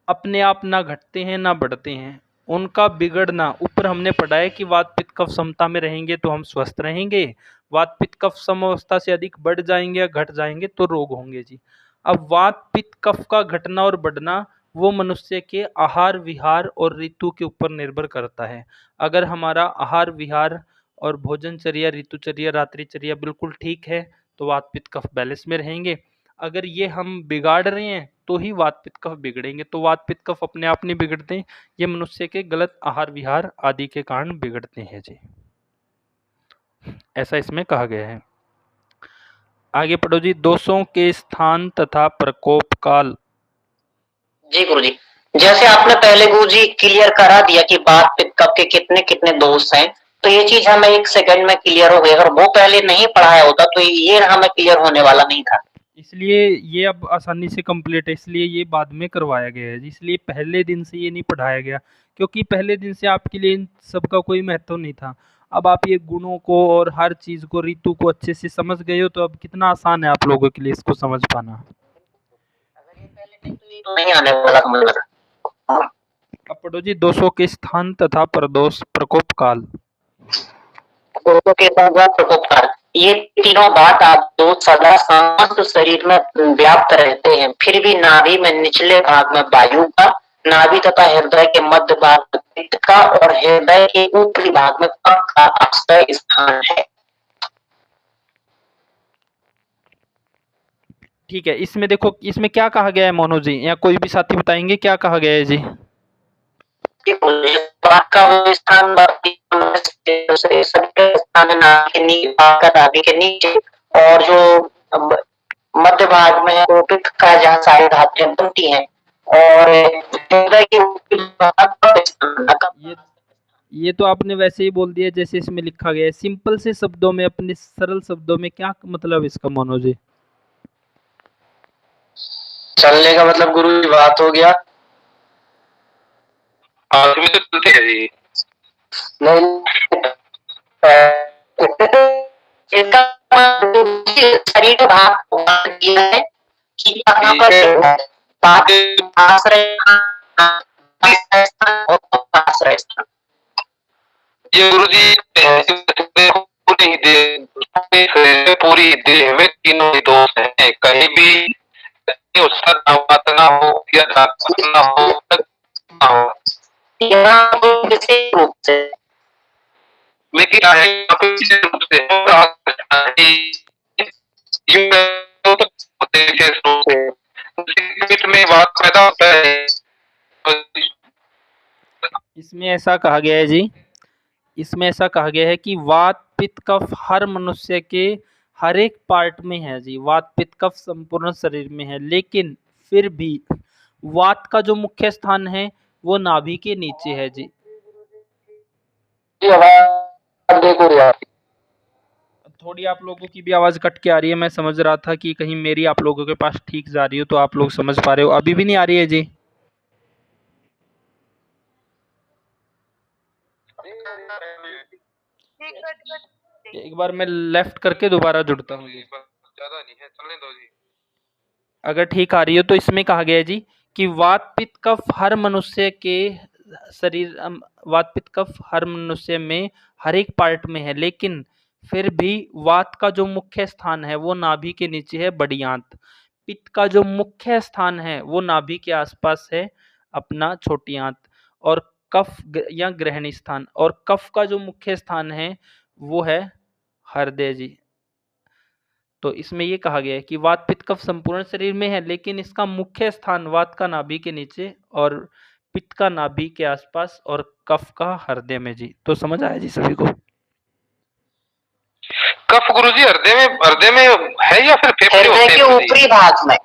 अपने आप ना घटते हैं ना बढ़ते हैं, उनका बिगड़ना, ऊपर हमने पढ़ा है कि वात पित्त कफ समता में रहेंगे तो हम स्वस्थ रहेंगे, वात पित्त कफ समअवस्था से अधिक बढ़ जाएंगे या घट जाएंगे तो रोग होंगे जी। अब वात पित्त कफ का घटना और बढ़ना वो मनुष्य के आहार विहार और ऋतु के ऊपर निर्भर करता है। अगर हमारा आहार विहार और भोजनचर्या, ऋतुचर्या, रात्रिचर्या बिल्कुल ठीक है तो वात पित्त कफ बैलेंस में रहेंगे। अगर ये हम बिगाड़ रहे हैं तो ही वात पित्त कफ बिगड़ेंगे। तो वात पित्त कफ अपने आप नहीं बिगड़ते, ये मनुष्य के गलत आहार विहार आदि के कारण बिगड़ते हैं जी, ऐसा इसमें कहा गया है। आगे पढ़ो जी, दोषों के स्थान तथा प्रकोप काल। जी गुरुजी, जैसे आपने पहले गुरुजी क्लियर करा दिया कि वात पित्त कफ के कितने कितने दोष हैं, तो ये चीज हमें एक सेकंड में क्लियर हो गई। अगर वो पहले नहीं पढ़ाया होता तो ये हमें क्लियर होने वाला नहीं था। इसलिए ये अब आसानी से कंप्लीट है, इसलिए ये बाद में करवाया गया है, इसलिए पहले दिन से ये नहीं पढ़ाया गया, क्योंकि पहले दिन से आपके लिए इन सब का कोई महत्व नहीं था। अब आप ये गुणों को और हर चीज़ को, ऋतु को अच्छे से समझ गए हो, तो अब कितना आसान है आप लोगों के लिए इसको समझ पाना। नहीं आने वाला समझ लगा। अब पढ़ो जी, दोषों के स्थान तथा प्रदोष प्रकोप काल। दोषों के साथ प्रकोप काल, ये तीनों बात आप दो सदा समस्त शरीर में व्याप्त रहते हैं। फिर भी नाभि में निचले भाग में वायु का, नाभि तथा हृदय के मध्य भाग में पित्त का और हृदय के ऊपरी भाग में कफ का आश्रय स्थान है। ठीक है, इसमें देखो, इसमें क्या कहा गया है मोनू जी, या कोई भी साथी बताएंगे क्या कहा गया है जी? स्थान नाभि के नीचे, और जो मध्य भाग में है वो पित्त का, जहाँ सारी धातुएं बनती हैं, और हृदय के ये तो आपने वैसे ही बोल दिया जैसे इसमें लिखा गया है। सिंपल से शब्दों में, अपने सरल शब्दों में क्या मतलब इसका मोनू जी? चलने का मतलब गुरु जी बात हो गया। आदमी तो चलते हैं जी। नहीं, इसका शरीर का भाग ये है कि यहाँ पर आश्रय स्थान। ये गुरु जी पूरी देह में तीनों ही दोष हैं, कहीं भी उसका ना हो या ना हो, विशेष रूप से लेकिन रूप से में बात पैदा होता है। इसमें ऐसा कहा गया है जी, इसमें ऐसा कहा गया है कि वात पित्त कफ हर मनुष्य के हर एक पार्ट में है जी। वात पित्त कफ संपूर्ण शरीर में है, लेकिन फिर भी वात का जो मुख्य स्थान है वो नाभि के नीचे है जी। थोड़ी आप लोगों की भी आवाज़ कट के आ रही है, मैं समझ रहा था कि कहीं मेरी आप लोगों के पास ठीक जा रही हो तो आप लोग समझ पा रहे हो। अभी भी नहीं आ रही है जी? एक बार मैं लेफ्ट करके दोबारा जुड़ता हूँ जी। ज्यादा नहीं है, चलने दो जी। अगर ठीक आ रही हो तो इसमें कहा गया है जी कि वात पित्त कफ हर मनुष्य के शरीर वात पित्त कफ हर मनुष्य में हर एक पार्ट में है, लेकिन फिर भी वात का जो मुख्य स्थान है वो नाभि के नीचे है, बड़ी आंत। पित्त का जो मुख्य स्थान है वो नाभि के आसपास है, अपना छोटी आंत। और कफ या ग्रहणी स्थान, और कफ का जो मुख्य स्थान है वो है हृदय जी। तो इसमें ये कहा गया है कि वात पित्त कफ संपूर्ण शरीर में है, लेकिन इसका मुख्य स्थान वात का नाभि के नीचे और पित्त का नाभि के आसपास और कफ का हृदय में जी। तो समझ आया जी सभी को? कफ गुरुजी हृदय में है या फिर फेफड़े हृदय होते के हैं गुरुजी? ऊपरी भाग में।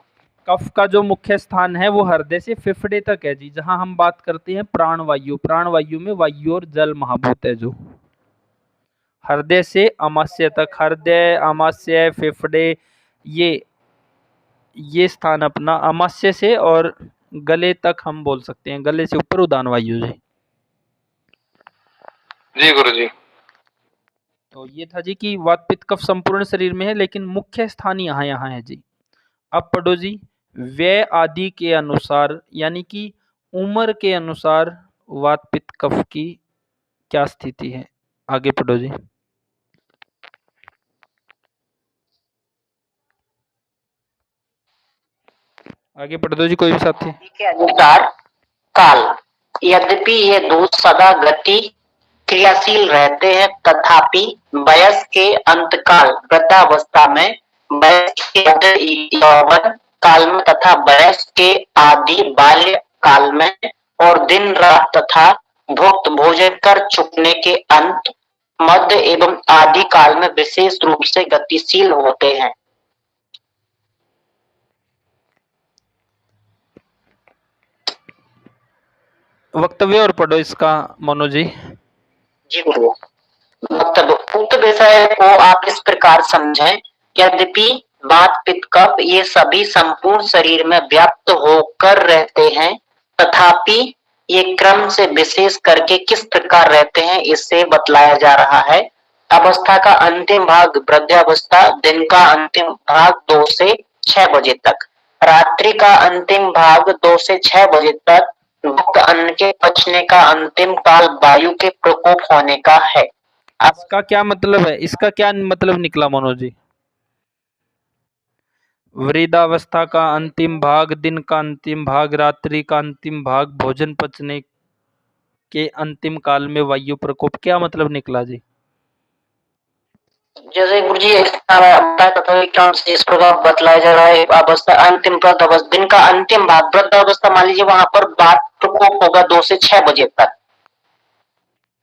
कफ का जो मुख्य स्थान है वो हृदय से फेफड़े तक है जी, जहां हम बात करते हैं प्राणवायु। प्राणवायु में वायु और जल महाभूत है जो। हृदय से आमाशय तक, हृदय, आमाशय, फेफड़े, ये स्थान अपना आमाशय से और गले तक हम बोल सकते हैं, गले से ऊपर उदान वायु जी। जी गुरुजी। तो ये था जी कि वात पित्त कफ संपूर्ण शरीर में है, लेकिन मुख्य स्थान यहाँ है जी। अब पढ़ो जी, व्यय आदि के अनुसार, यानी कि उम्र के अनुसार वात पित्त कफ की क्या स्थिति है। आगे पढ़ो जी। आगे पढ़ दो जी कोई भी साथी। के अनुसार काल, यद्यपि ये दूध सदा गति क्रियाशील रहते हैं, तथापि वयस के अंतकाल वृद्धावस्था में, वयस के मध्य यौवन काल में तथा वयस के आदि बाल्य काल में और दिन रात तथा भुक्त भोजन कर चुकने के अंत, मध्य एवं आदि काल में विशेष रूप से गतिशील होते हैं। वक्तव्य और पढ़ो इसका मोनो जी। जी गुरु। मतलब उक्त विषय को आप इस प्रकार समझें, यद्यपि वात पित्त कफ ये सभी संपूर्ण शरीर में व्याप्त होकर रहते हैं, तथापि ये क्रम से विशेष करके किस प्रकार रहते हैं इससे बतलाया जा रहा है। अवस्था का अंतिम भाग वृद्धावस्था, दिन का अंतिम भाग 2 से 6 बजे तक, रात्रि का अंतिम भाग 2 से 6 बजे तक, भुक्त अन्न के पचने का अंतिम काल वायु के प्रकोप होने का है। इसका क्या मतलब है, इसका क्या मतलब निकला मोनो जी? वृद्धावस्था का अंतिम भाग, दिन का अंतिम भाग, रात्रि का अंतिम भाग, भोजन पचने के अंतिम काल में वायु प्रकोप, क्या मतलब निकला जी? जैसे गुरु जी इस प्रकार बतलाया जा रहा है, अवस्था अंतिम वृद्ध अवस्था, दिन का अंतिम भाग वृद्ध अवस्था, मान लीजिए वहां पर वात प्रकोप होगा 2 से 6 बजे तक,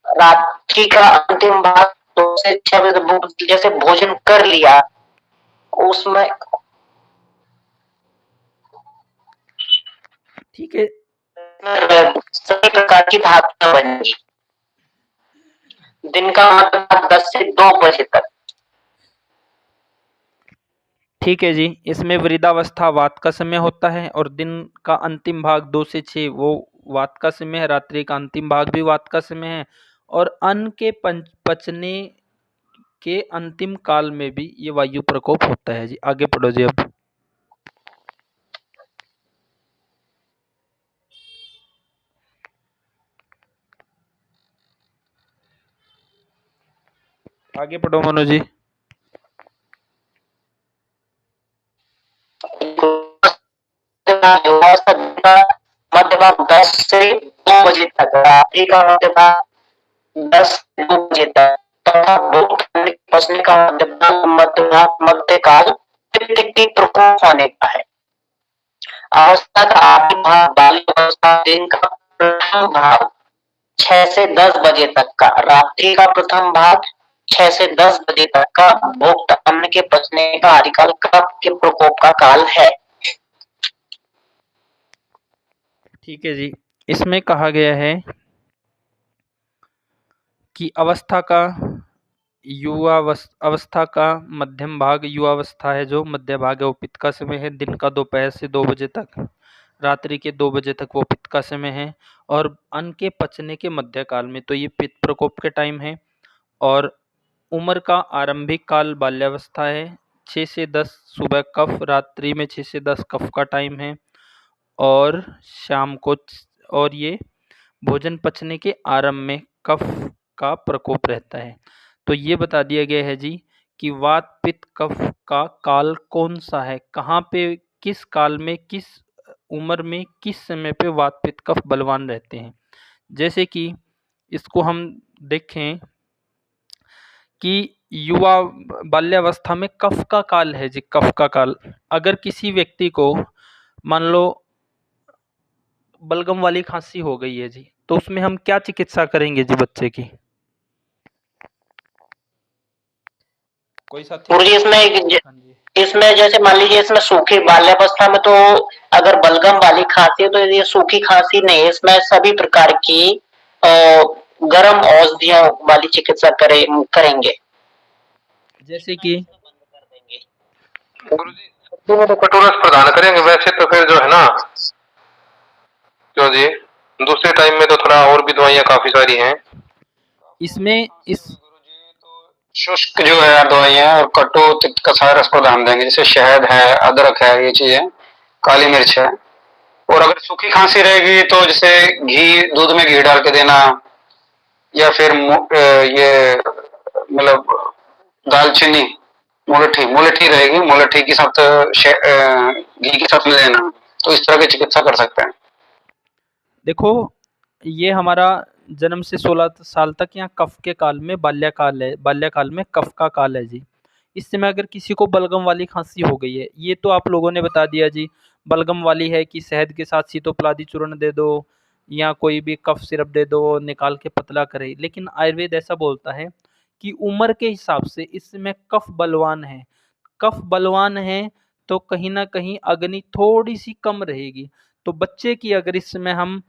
रात्रि का अंतिम भाग 2 से 6 बजे, जैसे भोजन कर लिया उसमें ठीक है, सभी प्रकार की धातुएं बनेंगी। दिन का मतलब 10 से 2 बजे तक। ठीक है जी। इसमें वृद्धावस्था वात का समय होता है और दिन का अंतिम भाग 2 से 6 वो वात का समय है, रात्रि का अंतिम भाग भी वात का समय है, और अन्न के पचने के अंतिम काल में भी ये वायु प्रकोप होता है जी। आगे पढ़ो जी। अब आगे पढ़ो मनो जी। मध्य भाग 10 से 2 बजे तक, रात्रि का मध्य भाग 10 से 2 बजे तक, तथा भुक्त पचने का मध्य भाग मध्यकाल पित्त के प्रकोप होने का है। अवस्था का आदि भाग बाल्य अवस्था, दिन का प्रथम भाग 6 से 10 बजे तक का, रात्रि का प्रथम भाग 6 से 10 बजे तक का, भुक्त अन्न के पचने का आदिकाल कफ के प्रकोप का काल है। ठीक है जी। इसमें कहा गया है कि अवस्था का अवस्था का मध्यम भाग युवावस्था है, जो मध्य भाग है वो पित्त का समय है, दिन का दोपहर से 2 बजे तक, रात्रि के 2 बजे तक वो पित्त का समय है, और अन्न के पचने के मध्य काल में तो ये पित्त प्रकोप के टाइम है, और उम्र का आरंभिक काल बाल्यावस्था है। 6 से 10 सुबह कफ, रात्रि में 6 से 10 कफ का टाइम है और शाम को और ये भोजन पचने के आरंभ में कफ का प्रकोप रहता है। तो ये बता दिया गया है जी कि वात पित्त कफ का काल कौन सा है, कहाँ पे, किस काल में, किस उम्र में, किस समय पे वात पित्त कफ बलवान रहते हैं। जैसे कि इसको हम देखें कि युवा बाल्यावस्था में कफ का काल है जी, कफ का काल। अगर किसी व्यक्ति को मान लो बलगम वाली खांसी हो गई है जी, तो उसमें हम क्या चिकित्सा करेंगे जी बच्चे की? कोई साथी? गुरुजी हाँ जी। इसमें जैसे मान लीजिए इसमें सूखी बाल्यावस्था में तो अगर बलगम वाली खांसी है तो ये सूखी खांसी नहीं है, इसमें सभी प्रकार की गर्म औषधियों वाली चिकित्सा करेंगे। जैसे कि गुरुजी सब्जी में तो कटोरस प्रदान करेंगे, वैसे तो फिर जो है ना, क्यों जी, दूसरे टाइम में तो थोड़ा और भी दवाइयाँ काफी सारी हैं इसमें इस शुष्क जो है दवाइयाँ और कटु तिक्त कसाय रस प्रदान देंगे, जैसे शहद है, अदरक है, ये चीजें, काली मिर्च है। और अगर सूखी खांसी रहेगी तो जैसे घी, दूध में घी डाल के देना, या फिर ये मतलब दालचीनी, मुलठी रहेगी, मुलठी के साथ घी के साथ में लेना, तो इस तरह की चिकित्सा कर सकते हैं। देखो, ये हमारा जन्म से 16 साल तक या कफ के काल में बाल्यकाल है, बाल्यकाल में कफ का काल है जी। इस समय अगर किसी को बलगम वाली खांसी हो गई है, ये तो आप लोगों ने बता दिया जी, बलगम वाली है कि शहद के साथ सीतोपलादी चूर्ण दे दो या कोई भी कफ सिरप दे दो, निकाल के पतला करे। लेकिन आयुर्वेद ऐसा बोलता है कि उम्र के हिसाब से इस समय कफ बलवान है। कफ बलवान है तो कहीं न कहीं अग्नि थोड़ी-सी कम रहेगी। तो बच्चे की अगर इस समय हम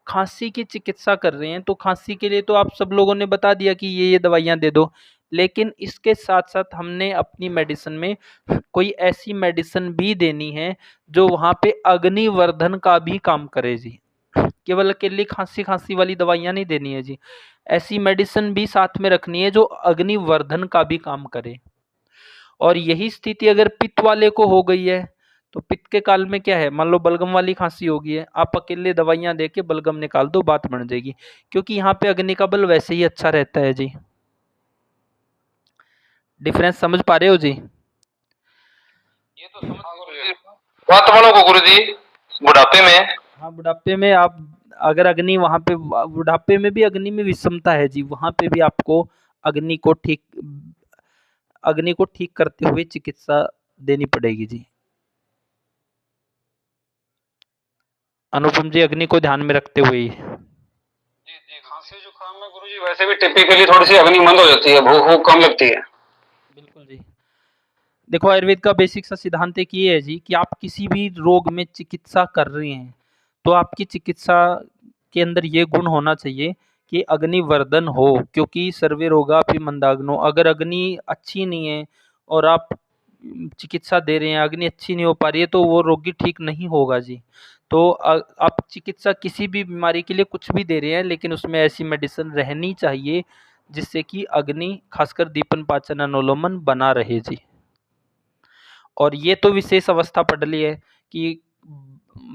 खांसी की चिकित्सा कर रहे हैं, तो खांसी के लिए तो आप सब लोगों ने बता दिया कि ये दवाइयाँ दे दो। लेकिन इसके साथ-साथ हमने अपनी मेडिसिन में कोई ऐसी मेडिसिन भी देनी है, जो वहाँ पे अग्निवर्धन का भी काम करे जी। केवल अकेली खांसी-खांसी वाली दवाइयाँ नहीं देनी है जी। ऐसी मेडिसिन भी साथ में रखनी है जो अग्निवर्धन का भी काम करे। और यही स्थिति अगर पित्त वाले को हो गई है, तो पित्त के काल में क्या है, मान लो बलगम वाली खांसी हो गई है, आप अकेले दवाइयाँ दे के बलगम निकाल दो, बात बन जाएगी। क्योंकि यहाँ पे अग्नि का बल वैसे ही अच्छा रहता है जी। डिफरेंस समझ पा रहे हो जी? ये तो समझ गुरुजी। बात वालों को गुरुजी बुढ़ापे में, हाँ, बुढ़ापे में आप अगर अग्नि वहाँ पे, बुढ़ापे में भी अग्नि में विषमता है जी, वहाँ पे भी आपको अग्नि को ठीक अग्नि को ठीक करते हुए चिकित्सा देनी पड़ेगी जी। अनुपम जी, अग्नि को ध्यान में रखते हुए ही। जी, खांसी जुकाम में गुरुजी वैसे भी टिपिकली थोड़ी सी अग्नि मंद हो जाती है, भूख कम लगती है। बिल्कुल जी। देखो, आयुर्वेद का बेसिक सा सिद्धांत एक ये है जी कि आप किसी भी रोग में चिकित्सा कर रहे हैं, तो आपकी चिकित्सा के अंदर ये गुण होना चाहिए कि अग्निवर्धन हो, क्योंकि सर्वे रोगापि मंदाग्नो। अगर अग्नि अच्छी नहीं है और आप चिकित्सा दे रहे हैं, अग्नि अच्छी नहीं हो पा रही है, तो वो रोगी ठीक नहीं होगा जी। तो आप चिकित्सा किसी भी बीमारी के लिए कुछ भी दे रहे हैं, लेकिन उसमें ऐसी मेडिसिन रहनी चाहिए जिससे कि अग्नि, खासकर दीपन पाचन अनुलोमन बना रहे जी। और ये तो विशेष अवस्था पढ़ ली है कि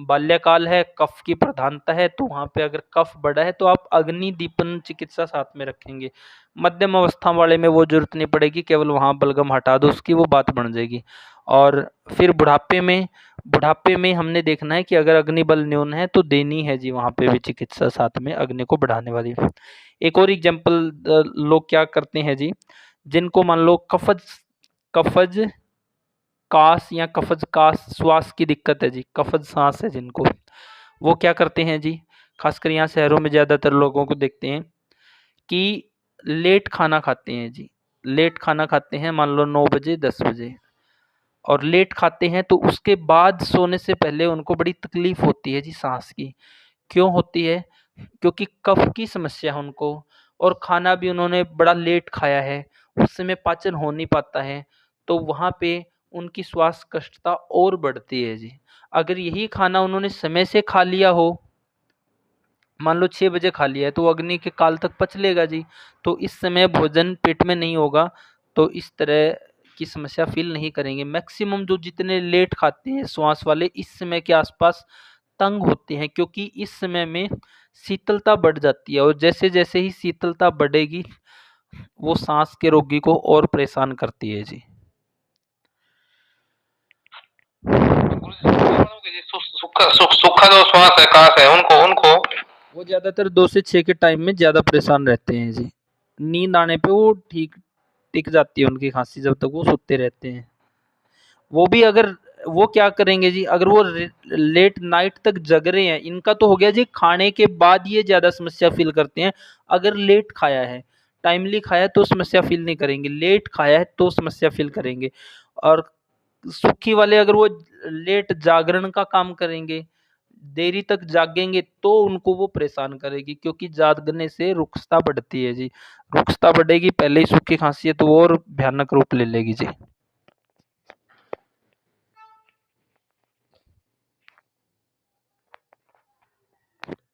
बाल्यकाल है, कफ की प्रधानता है, तो वहाँ पे अगर कफ बढ़ा है तो आप अग्नि दीपन चिकित्सा साथ में रखेंगे। मध्यम अवस्था वाले में वो जरूरत नहीं पड़ेगी, केवल वहाँ बलगम हटा दो, उसकी वो बात बन जाएगी। और फिर बुढ़ापे में हमने देखना है कि अगर अग्नि बल न्यून है तो देनी है जी, वहाँ पे भी चिकित्सा साथ में अग्नि को बढ़ाने वाली। एक और एग्जाम्पल, लोग क्या करते हैं जी, जिनको मान लो कफज कास या कफज कास श्वास की दिक्कत है जी, कफज सांस है जिनको, वो क्या करते हैं जी, खासकर यहाँ शहरों में ज़्यादातर लोगों को देखते हैं कि लेट खाना खाते हैं जी। लेट खाना खाते हैं, मान लो 9 बजे 10 बजे, और लेट खाते हैं तो उसके बाद सोने से पहले उनको बड़ी तकलीफ होती है जी सांस की। क्यों होती है? क्योंकि कफ की समस्या है उनको, और खाना भी उन्होंने बड़ा लेट खाया है, उस समय पाचन हो नहीं पाता है, तो वहाँ पे उनकी श्वास कष्टता और बढ़ती है जी। अगर यही खाना उन्होंने समय से खा लिया हो मान लो 6 बजे खा लिया है तो वो अग्नि के काल तक पच लेगा जी। तो इस समय भोजन पेट में नहीं होगा, तो इस तरह की समस्या फील नहीं करेंगे। मैक्सिमम जो जितने लेट खाते हैं श्वास वाले इस समय के आसपास तंग होते हैं, क्योंकि इस समय में शीतलता बढ़ जाती है, और जैसे जैसे ही शीतलता बढ़ेगी वो सांस के रोगी को और परेशान करती है जी। सूखा जो श्वास है, काश है, उनको वो ज़्यादातर 2 से 6 के टाइम में ज़्यादा परेशान रहते हैं जी। नींद आने पे वो ठीक टिक जाती है उनकी खांसी, जब तक वो सोते रहते हैं। वो भी अगर वो क्या करेंगे जी, अगर वो लेट नाइट तक जग रहे हैं, इनका तो हो गया जी खाने के बाद ये ज़्यादा समस्या फील करते हैं। अगर लेट खाया है, टाइमली खाया तो समस्या फील नहीं करेंगे, लेट खाया है तो समस्या फील करेंगे। और सुखी वाले अगर वो लेट जागरण का काम करेंगे, देरी तक जागेंगे, तो उनको वो परेशान करेगी, क्योंकि जागने से रुक्षता बढ़ती है जी। रुक्षता बढ़ेगी, पहले ही सूखी खांसी है तो वो और भयानक रूप ले लेगी जी।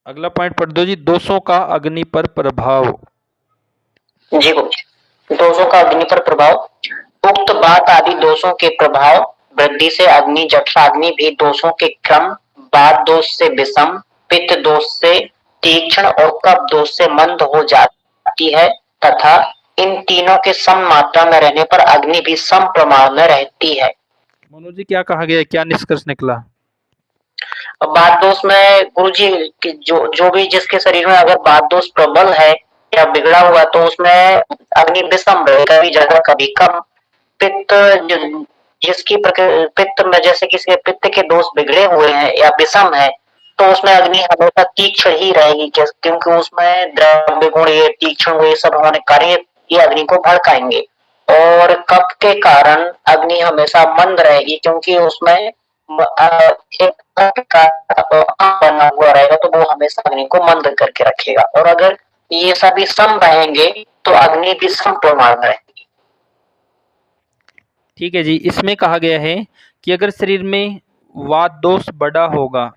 अगला पॉइंट पढ़ दो जी, दोषों का अग्नि पर प्रभाव। जी गुरुजी, दोषों का अग्नि पर प्रभाव। उक्त बात आदि दोषों के प्रभाव वृद्धि से अग्नि जठराग्नि भी दोषों के क्रम, वात दोष से विषम, पित्त दोष से तीक्ष्ण और कफ दोष से मंद हो जाती है, तथा इन तीनों के सम मात्रा में रहने पर अग्नि भी सम प्रमाण में रहती है। मनोज जी क्या कहा गया है, क्या निष्कर्ष निकला? बात दोष में गुरुजी जो जो भी जिसके शरीर में अगर बात दोष प्रबल है या बिगड़ा हुआ, तो उसमें अग्नि विषम रहे, कभी ज्यादा कभी कम। पित्त जिसकी पित्त में जैसे किसी के पित्त के दोष बिगड़े हुए हैं या विषम है, तो उसमें अग्नि हमेशा तीक्ष्ण ही रहेगी, क्योंकि उसमें द्रव्य गुण ये तीक्ष्ण ये सब होने कार्य ये अग्नि को भड़काएंगे। और कफ के कारण अग्नि हमेशा मंद रहेगी, क्योंकि उसमें एक बना हुआ रहेगा, तो वो हमेशा अग्नि को मंद करके रखेगा। और अगर ये सभी सम रहेंगे तो अग्नि भी सम प्रमाण में रहेगी। ठीक है जी, इसमें कहा गया है कि अगर शरीर में वात दोष बड़ा होगा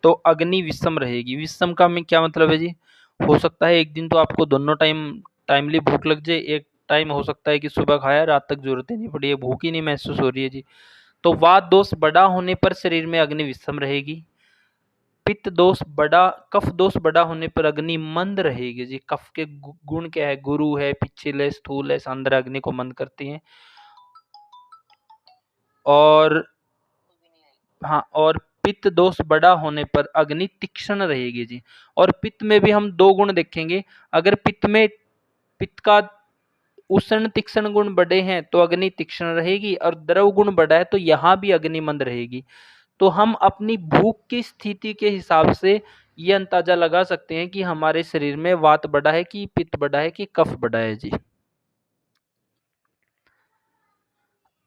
तो अग्नि विषम रहेगी। विषम का में क्या मतलब है जी? हो सकता है एक दिन तो आपको दोनों टाइमली भूख लग जाए, एक टाइम हो सकता है कि सुबह खाया रात तक जरूरत ही नहीं पड़ी है, भूख ही नहीं महसूस हो रही है जी। तो वात दोष बड़ा होने पर शरीर में अग्नि विषम रहेगी। पित्त दोष बड़ा, कफ दोष बड़ा होने पर अग्नि मंद रहेगी जी। कफ के गुण क्या है? गुरु है, पिछल है, स्थूल है, सांद्र अग्नि को मंद करती हैं। और हाँ, और पित्त दोष बड़ा होने पर अग्नि तीक्ष्ण रहेगी जी। और पित्त में भी हम 2 गुण देखेंगे। अगर पित्त का उष्ण तीक्ष्ण गुण बड़े हैं तो अग्नि तीक्ष्ण रहेगी, और द्रव गुण बड़ा है तो यहाँ भी अग्नि मंद रहेगी। तो हम अपनी भूख की स्थिति के हिसाब से ये अंदाजा लगा सकते हैं कि हमारे शरीर में वात बड़ा है कि पित्त बड़ा है कि कफ बड़ा है जी।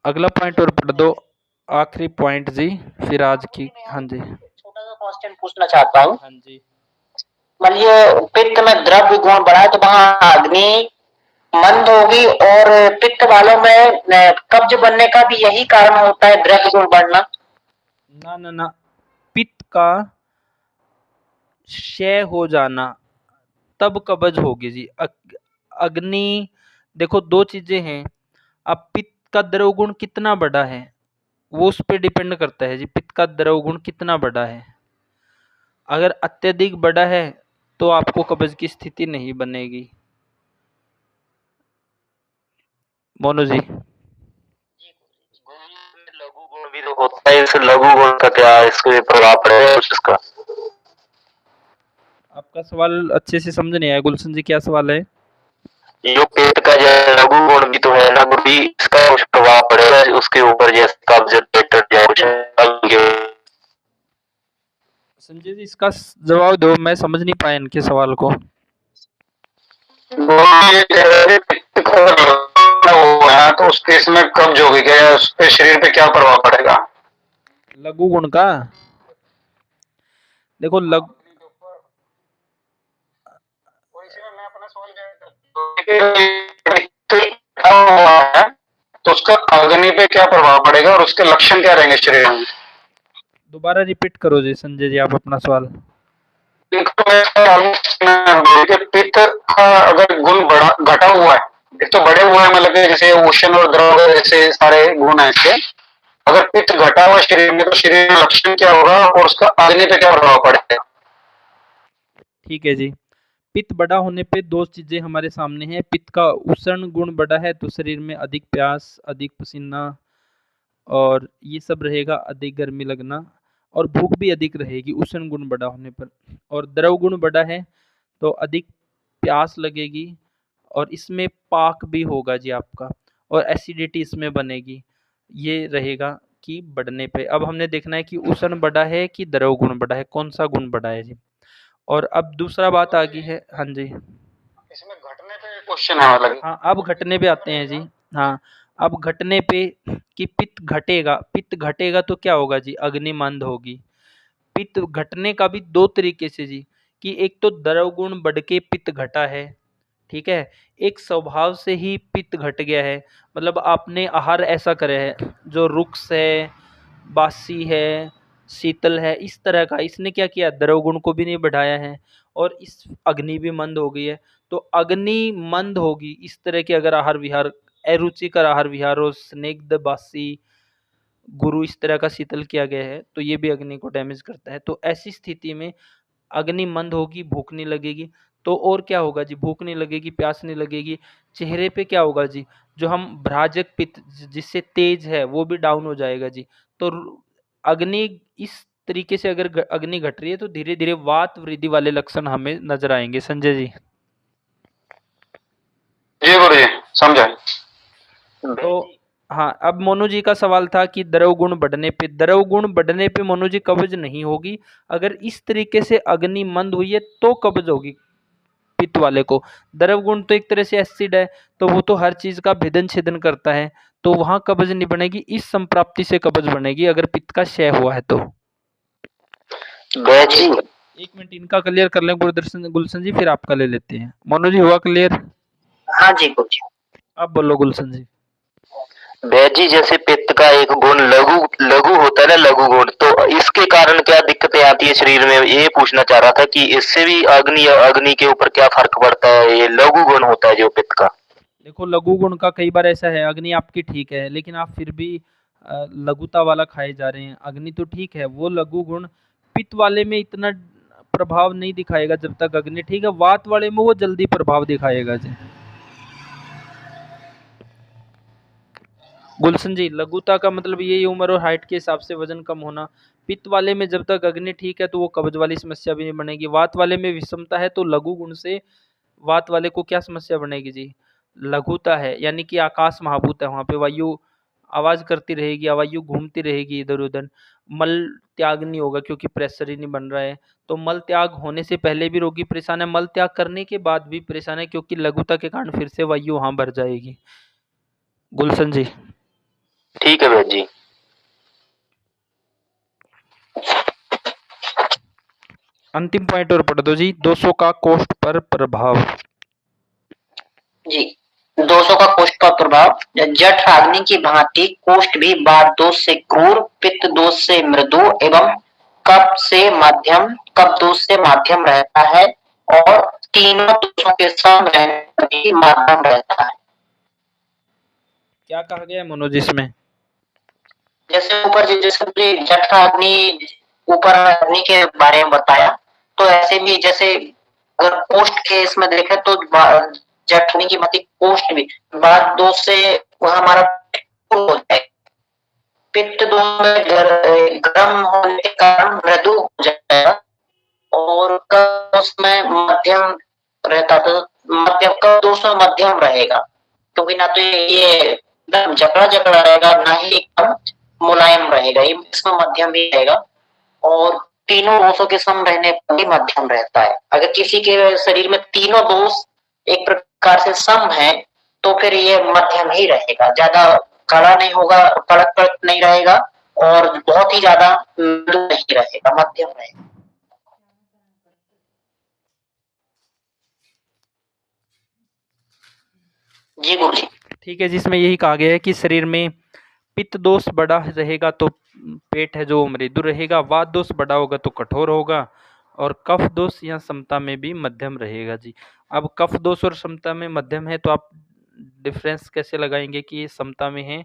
अगला पॉइंट और पढ़ दो, आखिरी पॉइंट जी, फिर आज की। हाँ जी, छोटा सा क्वेश्चन पूछना चाहता हूँ। हाँ जी। मान लीजिए पित्त में द्रव्य गुण बढ़ा है, तो वहां अग्नि मंद होगी, और पित्त वालों में कब्ज बनने का भी यही कारण होता है, द्रव्य गुण बढ़ना। ना ना ना, पित्त का क्षय हो जाना तब कब्ज होगी जी। अग्नि, देखो 2 चीजें हैं। अब पित्त का द्रव गुण कितना बड़ा है वो उस पर डिपेंड करता है जी। पित्त का द्रव गुण कितना बड़ा है, अगर अत्यधिक बड़ा है तो आपको कब्ज की स्थिति नहीं बनेगी। मोनू जी, लघु गुण भी तो होता है, इस लघु गुण का क्या इसके प्रभाव पड़ेगा कुछ इसका? आपका सवाल अच्छे से समझ नहीं आया। गुलशन जी क्या सवाल है? जो पेट का जो लघु गुण भी तो है ना, भी इसका कुछ प्रभाव पड़ेगा उसके ऊपर, जैसे कब्ज पेट या कुछ? संजय जी इसका जवाब दो, मैं समझ नहीं पाया इनके सवाल को। तो उस केस में कब्ज होगी क्या, उस पे शरीर पे क्या प्रभाव पड़ेगा? लघु गुण का देखो तो उसका अग्नि पे क्या प्रभाव पड़ेगा और उसके लक्षण क्या रहेंगे शरीर में? दोबारा रिपीट करो जी संजय जी आप अपना सवाल। देखिए पित्त का अगर गुण बढ़ा घटा हुआ है, एक तो बढ़े हुए हैं, मतलब कि जैसे उष्ण और द्रव जैसे सारे गुण हैं इसके। अगर पित्त घटा हुआ शरीर में तो शरीर में लक्षण क्या होगा और उसका अग्नि पे क्या प्रभाव पड़ेगा? ठीक है जी। पित्त बड़ा होने पे दो चीज़ें हमारे सामने हैं। पित्त का उष्ण गुण बड़ा है तो शरीर में अधिक प्यास, अधिक पसीना और ये सब रहेगा, अधिक गर्मी लगना और भूख भी अधिक रहेगी उष्ण गुण बड़ा होने पर। और द्रव गुण बड़ा है तो अधिक प्यास लगेगी और इसमें पाक भी होगा जी आपका, और एसिडिटी इसमें बनेगी। ये रहेगा कि बढ़ने पे। अब हमने देखना है कि उष्ण बड़ा है कि द्रव गुण बड़ा है, कौन सा गुण बड़ा है जी। और अब दूसरा बात आ गई है, हाँ जी, इसमें घटने पे क्वेश्चन है, मतलब हाँ अब घटने पे आते हैं जी। हाँ अब घटने पे कि पित्त घटेगा तो क्या होगा जी, अग्नि मंद होगी। पित्त घटने का भी दो तरीके से जी, कि एक तो द्रव गुण बढ़ के पित्त घटा है, ठीक है। एक स्वभाव से ही पित्त घट गया है, मतलब आपने आहार ऐसा करे है जो रुक्ष है, बासी है, शीतल है, इस तरह का। इसने क्या किया, द्रव गुण को भी नहीं बढ़ाया है और इस अग्नि भी मंद हो गई है। तो अग्नि मंद होगी इस तरह के अगर आहार विहार, अरुचिकर आहार विहार और स्निग्ध बासी गुरु इस तरह का शीतल किया गया है तो ये भी अग्नि को डैमेज करता है। तो ऐसी स्थिति में अग्नि मंद होगी, भूख नहीं लगेगी। तो और क्या होगा जी, भूख नहीं लगेगी, प्यास नहीं लगेगी। चेहरे पे क्या होगा जी, जो हम भ्राजक पित्त जिससे तेज है वो भी डाउन हो जाएगा जी। तो अग्नि इस तरीके से अगर अग्नि घट रही है तो धीरे धीरे वात वृद्धि वाले लक्षण हमें नजर आएंगे। संजय जी। जी गुरु जी समझा। तो हाँ, अब मोनू जी का सवाल था कि द्रव गुण बढ़ने पे मोनू जी कब्ज नहीं होगी। अगर इस तरीके से अग्नि मंद हुई है तो कब्ज होगी पित्त वाले को। द्रव गुण तो एक तरह से एसिड है तो वो तो हर चीज का भेदन छेदन करता है, तो वहां कब्ज नहीं बनेगी, इस संप्राप्ति से कब्ज बनेगी अगर पित्त का क्षय हुआ है तो। एक मिनट इनका क्लियर कर लें गुलशन जी, फिर आपका ले लेते हैं। मोनू जी हुआ क्लियर? हाँ जी गुरु जी। अब बोलो गुलशन जी। जी जैसे पित्त का एक गुण लघु लघु होता है ना, लघु गुण, तो इसके कारण क्या दिक्कतें आती है शरीर में, ये पूछना चाह रहा था कि इससे भी अग्नि के ऊपर क्या फर्क पड़ता है, ये लघु गुण होता है जो पित्त का। देखो लघु गुण का कई बार ऐसा है, अग्नि आपकी ठीक है लेकिन आप फिर भी लघुता वाला खाए जा रहे हैं। अग्नि तो ठीक है, वो लघु गुण पित्त वाले में इतना प्रभाव नहीं दिखाएगा जब तक अग्नि ठीक है। वात वाले में वो जल्दी प्रभाव दिखाएगा जी। गुलशन जी, लघुता का मतलब यही उम्र और हाइट के हिसाब से वजन कम होना। पित्त वाले में जब तक अग्नि ठीक है तो वो कब्ज वाली समस्या भी नहीं बनेगी। वात वाले में विषमता है तो लघु गुण से वात वाले को क्या समस्या बनेगी जी, लघुता है, यानी कि आकाश महाभूत है, वहां पे वायु आवाज करती रहेगी, वायु घूमती रहेगी इधर उधर। मल त्याग नहीं होगा क्योंकि प्रेशर ही नहीं बन रहा है। तो मल त्याग होने से पहले भी रोगी परेशान है, मल त्याग करने के बाद भी परेशान है क्योंकि लघुता के कारण फिर से वायु वहां भर जाएगी। गुलशन जी। ठीक है वैद्य जी। अंतिम पॉइंट और पढ़ दो जी, 200 का कोष्ठ पर प्रभाव। जी 200 का कोष्ठ पर प्रभाव। जठराग्नि की भांति कोष्ठ भी वात दोष से क्रूर, पित्त दोष से मृदु एवं कफ दोष से माध्यम रहता है और तीनों दोषों के सम रहने पर भी माध्यम रहता है। क्या कहा गया है मनोज इसमें? जैसे ऊपर जैसे जठराग्नि ऊपर अग्नि के बारे में बताया, तो ऐसे भी जैसे अगर कोष्ठ के इसमें देखें तो जठराग्नि की भांति कोष्ठ भी वात दोष से वह हमारा हो जाए, पित्त दोष में गर्म होने के कारण मृदु हो जाएगा और कफ दोष में मध्यम रहता, तो मध्यम कफ दोष में मध्यम रहेगा क्योंकि ना तो ये एकदम जकड़ा जकड़ा रहेगा ना ही एकदम मुलायम रहेगा, ये इसमें मध्यम ही रहेगा और तीनों दोषों के सम रहने पर भी मध्यम रहता है। अगर किसी के शरीर में तीनों दोष एक प्रकार से सम है तो फिर ये मध्यम ही रहेगा, ज्यादा कड़ा नहीं होगा, कड़क कड़क नहीं रहेगा और बहुत ही ज्यादा मृदु नहीं रहेगा, मध्यम रहेगा। जी गुरु जी। ठीक है, जिसमें यही कहा गया है कि शरीर में पित्त दोष बड़ा रहेगा तो पेट है जो मृदु रहेगा, वात दोष बड़ा होगा तो कठोर होगा और कफ दोष यहाँ समता में भी मध्यम रहेगा जी। अब कफ दोष और समता में मध्यम है तो आप डिफरेंस कैसे लगाएंगे कि ये समता में है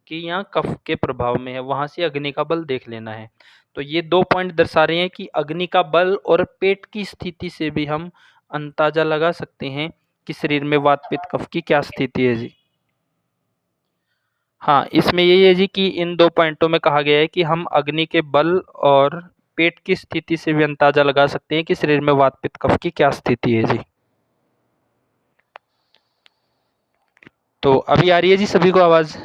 कि यहाँ कफ के प्रभाव में है, वहां से अग्नि का बल देख लेना है। तो ये 2 पॉइंट दर्शा रहे हैं कि अग्नि का बल और पेट की स्थिति से भी हम अंदाजा लगा सकते हैं कि शरीर में वात पित्त कफ की क्या स्थिति है जी। हाँ, इसमें यही है जी कि इन 2 पॉइंटों में कहा गया है कि हम अग्नि के बल और पेट की स्थिति से भी अंदाजा लगा सकते हैं कि शरीर में वात पित्त कफ की क्या स्थिति है जी। तो अभी आ रही है जी सभी को आवाज़?